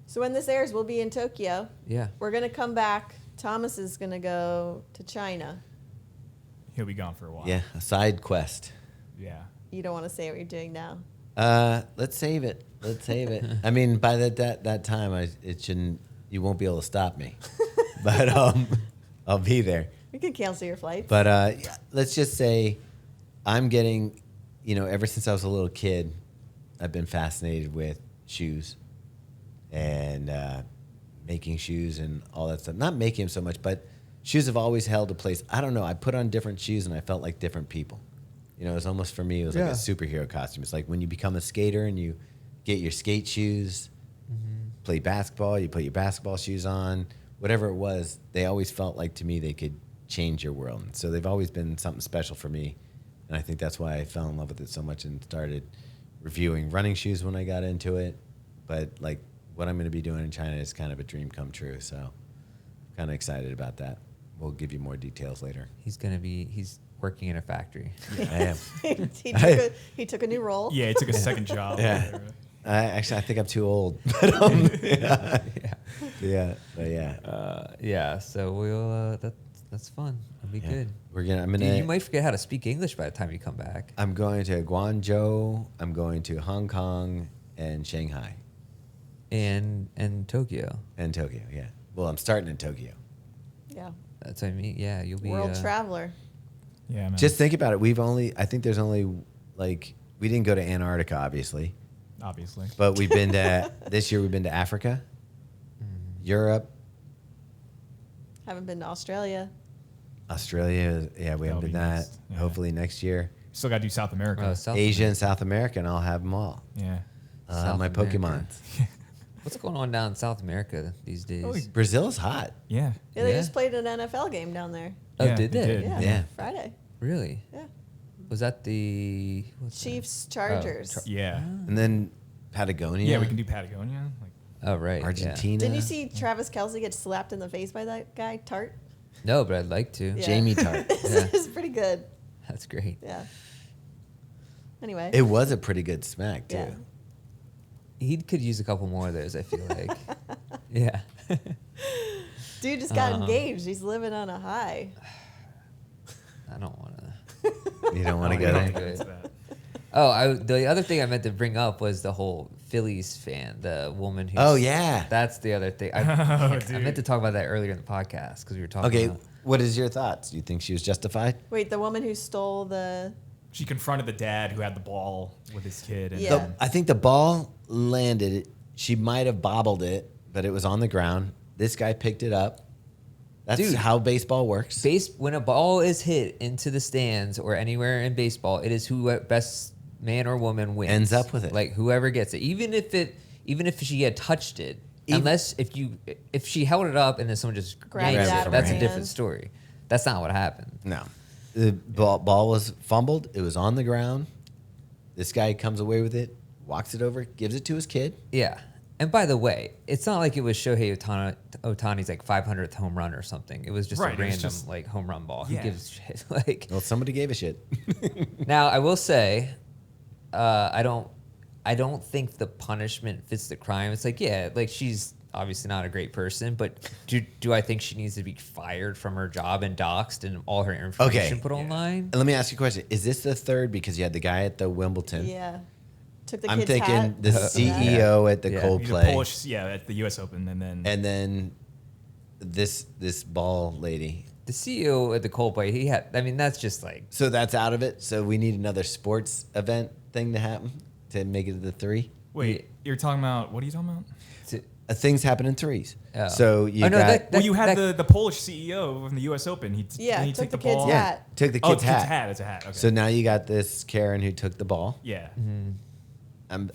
So when this airs, we'll be in Tokyo. Yeah. We're going to come back. Thomas is going to go to China. He'll be gone for a while. Yeah, a side quest. Yeah. You don't want to say what you're doing now. Let's save it. Let's save it. I mean, by that time, you won't be able to stop me. But I'll be there. We can cancel your flights. But yeah, let's just say I'm getting, ever since I was a little kid, I've been fascinated with shoes and making shoes and all that stuff. Not making them so much, but shoes have always held a place. I don't know. I put on different shoes and I felt like different people. It was almost for me, it was like a superhero costume. It's like when you become a skater and you get your skate shoes, play basketball, you put your basketball shoes on, whatever it was, they always felt like to me they could change your world. And so they've always been something special for me. And I think that's why I fell in love with it so much and started reviewing running shoes when I got into it. But like what I'm going to be doing in China is kind of a dream come true. So I'm kind of excited about that. We'll give you more details later. He's working in a factory. I am. he took a new role. Yeah, he took a second job. Yeah. I think I'm too old. Yeah. So we'll that's fun. It'll be good. I'm Dude, you might forget how to speak English by the time you come back. I'm going to Guangzhou. I'm going to Hong Kong and Shanghai And Tokyo. and Tokyo. Yeah. Well, I'm starting in Tokyo. Yeah. That's what I mean. Yeah, you'll be World traveler. Yeah, man. Just think about it. I think there's only we didn't go to Antarctica, obviously. obviously. But we've been to this year. We've been to Africa, Europe, Haven't been to Australia. Australia. Yeah, we That'll haven't been be that. next. Yeah. Hopefully next year. Still got to do South America. Asia and South America, and I'll have them all. Yeah. South My America. Pokemon. What's going on down in South America these days? Oh, Brazil is hot. Yeah. Yeah, they Yeah. just played an NFL game down there. Oh, Yeah, did they they? did. Yeah. Yeah. Friday. Really? Yeah. Was that the what's that? Chiefs, Chargers. Yeah. And then Patagonia. Yeah, we can do Patagonia. Like, Oh, right. yeah. Argentina. Didn't you see Travis Kelce get slapped in the face by that guy, Tart? No, but I'd like to. Yeah. Jamie Tart. Yeah. It's pretty good. That's great. Yeah. Anyway. It was a pretty good smack too. Yeah. He could use a couple more of those, I feel like. Yeah. Dude just got engaged. He's living on a high. I don't want to. You don't want to Oh, go yeah. there. into that. Oh, the other thing I meant to bring up was the whole Phillies fan, the woman who. Oh, yeah. That's the other thing. I dude. meant to talk about that earlier in the podcast because we were talking Okay, about. what is your thoughts? Do you think she was justified? Wait, the woman who stole the. She confronted the dad who had the ball with his kid. And Yeah. I think the ball landed. She might have bobbled it, but it was on the ground. This guy picked it up. That's Dude. how baseball works. When a ball is hit into the stands or anywhere in baseball, it is who best man or woman wins. Ends up with it. Like whoever gets it. Even if she had touched it. Even- Unless if she held it up and then someone just Grabbed yanked it out it, of that's her a different hand. story. That's not what happened. No. The ball was fumbled. It was on the ground. This guy comes away with it, walks it over, gives it to his kid. Yeah. And by the way, it's not like it was Shohei Ohtani's like 500th home run or something. It was just Right, a it was random just- like home run ball. Yeah. Who gives a shit? Like Well, somebody gave a shit. now, I will say, I don't think the punishment fits the crime. It's like, yeah, like she's obviously not a great person, but do I think she needs to be fired from her job and doxxed and all her information put online? And let me ask you a question. Is this the third? Because you had the guy at the Wimbledon. Yeah. Took the I'm kid's thinking hat. the CEO at the Yeah. He's a Coldplay. Polish, at the U.S. Open, and then this ball lady. The CEO at the Coldplay, that's just like, So that's out of it. So we need another sports event thing to happen to make it the three. wait, Yeah. you're talking about what are you talking about? Things happen in threes. Oh. So you Oh, no, got that- Well, you had the Polish CEO from the U.S. Open. Yeah, he took the the kid's ball. hat. took the Oh, kid's the kid's hat. hat. It's a hat. Okay. So now you got this Karen who took the ball. yeah,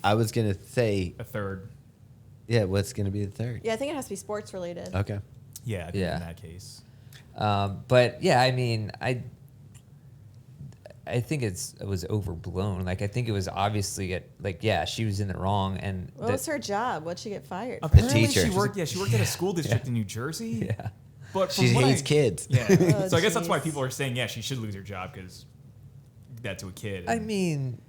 I was gonna say, a third. yeah, what's gonna be the third? Yeah, I think it has to be sports related. Okay. Yeah, I think Yeah. in that case. but yeah, I think it was overblown. Like I think it was obviously she was in the wrong, and What was her job? What'd she get fired for? Apparently teacher. she worked. Yeah, she worked at a school district in New Jersey. yeah. But from She what hates kids. Yeah. Oh, So I guess that's why jeez. people are saying, yeah, she should lose her job because that to a kid. I mean,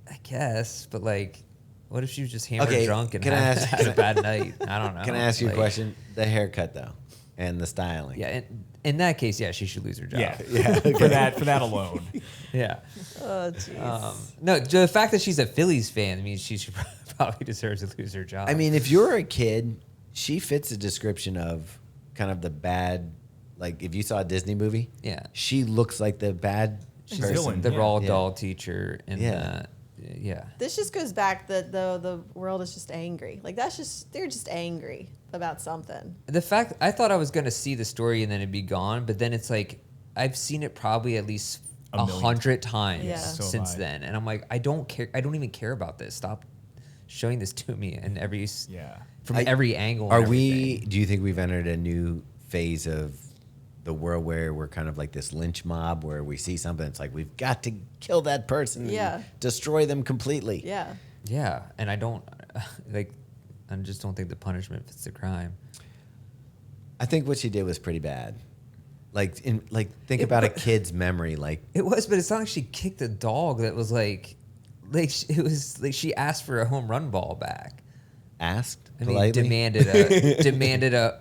I guess, but like, what if she was just hammered Okay, drunk and can I had, ask- had a bad night? I don't know. Can I ask you a Like, question? The haircut though, and the styling. Yeah, in that case, yeah, she should lose her job. yeah, for that alone. Yeah. Oh, jeez. No, the fact that she's a Phillies fan means she should probably deserves to lose her job. I mean, if you're a kid, she fits the description of kind of the bad. Like if you saw a Disney movie, Yeah. she looks like the bad She's person. a villain. the Yeah. Raw Yeah. doll teacher in Yeah. yeah. This just goes back that the world is just angry. Like they're just angry about something. The fact I thought I was gonna see the story and then it'd be gone, but then it's like I've seen it probably at least A million 100 times Yeah. So since have I. then, and I'm like, I don't care. I don't even care about this. Stop showing this to me in from every angle. and Are we? everything. Do you think we've entered a new phase of the world where we're kind of like this lynch mob, where we see something, it's like we've got to kill that person, Yeah. and destroy them completely? Yeah. Yeah, and I don't like. I just don't think the punishment fits the crime. I think what she did was pretty bad. Think It about a wa- kid's memory. Like It was, but it's not like she kicked a dog that was it was like she asked for a home run ball back. asked I mean, politely.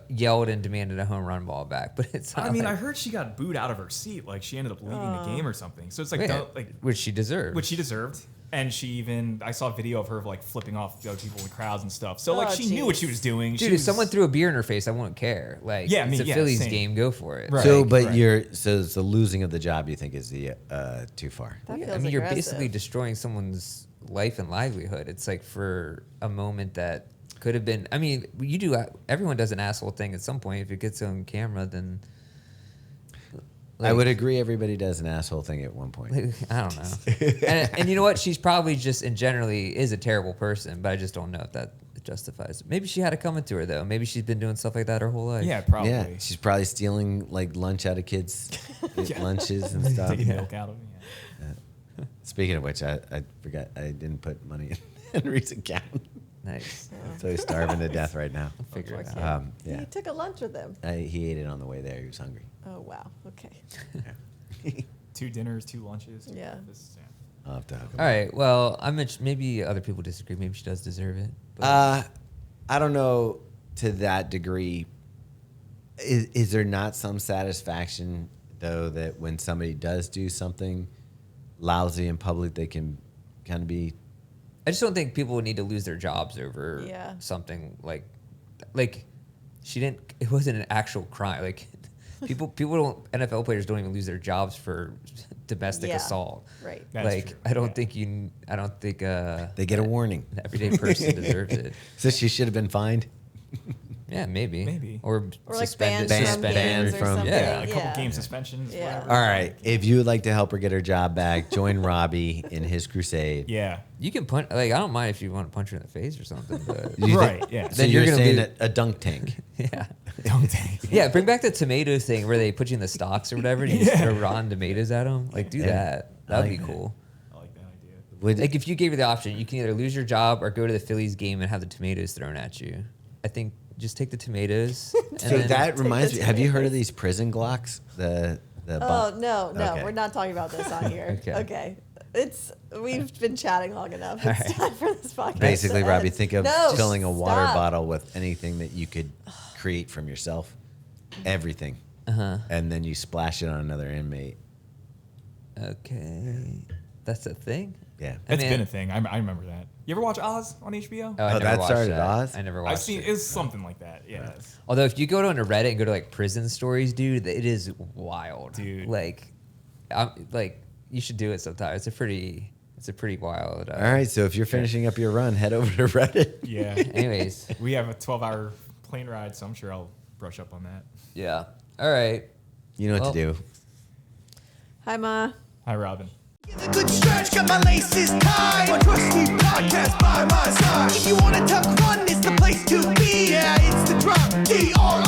yelled and demanded a home run ball back. But it's not I mean, like, I heard she got booed out of her seat. Like she ended up leaving the game or something. So it's like, yeah, like which she deserved. which she deserved. And I saw a video of her like flipping off the other people in the crowds and stuff. So like Oh, she knew what jeez. she was doing. Dude, She if was, someone threw a beer in her face, I wouldn't care. Like, Yeah, I it's mean, a yeah, Phillies same. game, go for it. Right. So, Like, but right. it's the losing of the job. You think is the too far? That I feels mean, you're aggressive. basically destroying someone's life and livelihood. It's like for a moment that could have been. I mean, everyone does an asshole thing at some point. If it gets on camera, then I would agree. Everybody does an asshole thing at one point. I don't know. And you know what? She's probably just and generally is a terrible person, but I just don't know if that justifies it. Maybe she had it coming to her though. Maybe she's been doing stuff like that her whole life. Yeah, probably. Yeah, she's probably stealing like lunch out of kids' lunches and stuff. Taking milk out of them. Yeah. Speaking of which, I forgot I didn't put money in Henry's account. Nice. So he's starving to death right now. Figure it out. Yeah, He took a lunch with him. he ate it on the way there. He was hungry. Oh wow. Okay. 2 dinners, 2 lunches. Yeah. I'll have to hook him All up. right. Well, maybe other people disagree. Maybe she does deserve it. But I don't know to that degree. Is there not some satisfaction though that when somebody does do something lousy in public, they can kind of be. I just don't think people would need to lose their jobs over Yeah. something like she didn't. It wasn't an actual crime. Like people don't. NFL players don't even lose their jobs for domestic Yeah. assault. Right. That's like true. I don't Yeah. think I don't think They get a warning. an everyday person deserves it. So she should have been fined. Yeah, maybe. Maybe. Or like suspended. banned from suspended. games or something. Yeah, a couple Yeah. game suspensions. Yeah. Whatever. All right. If you would like to help her get her job back, join Robbie in his crusade. Yeah. You can punch. Like I don't mind if you want to punch her in the face or something. But You think- Right. Yeah. So Then you're you're gonna saying be- a dunk tank. yeah. Don't take. Yeah, bring back the tomato thing where they put you in the stocks or whatever and you just throw rotten tomatoes at them. Like, do Yeah. that. I That would like be that. cool. I like that idea. Would, Like, if you gave her the option, you can either lose your job or go to the Phillies game and have the tomatoes thrown at you. I think just take the tomatoes. And so then- that reminds the me. Have you heard of tomatoes. these prison Glocks? The Oh bomb- no, Okay. we're not talking about this on here. Okay. Okay. We've been chatting long enough. It's right. time for this podcast. Basically, to Robbie, end. think of No, filling a water stop. bottle with anything that you could create from yourself. Everything. Uh-huh. And then you splash it on another inmate. Okay. That's a thing? Yeah. I It's mean- been a thing. I remember that. You ever watch Oz on HBO? Oh, I Oh, never that watched started that. Oz? I never I've watched seen it. it's something like that. Yes. Although if you go to Reddit and go to like prison stories, dude, it is wild. Dude. Like, you should do it sometime. It's a pretty wild. All right. So if you're finishing up your run, head over to Reddit. Yeah. Anyways, We have a 12-hour plane ride, so I'm sure I'll brush up on that. yeah. All right. You know what Well- to do. Hi, Ma. Hi, Robin. Give a good stretch, got my laces tied. My trusty podcast by my side. If you wanna tuck run, it's the place to be. Yeah, it's the drop. D-R-O.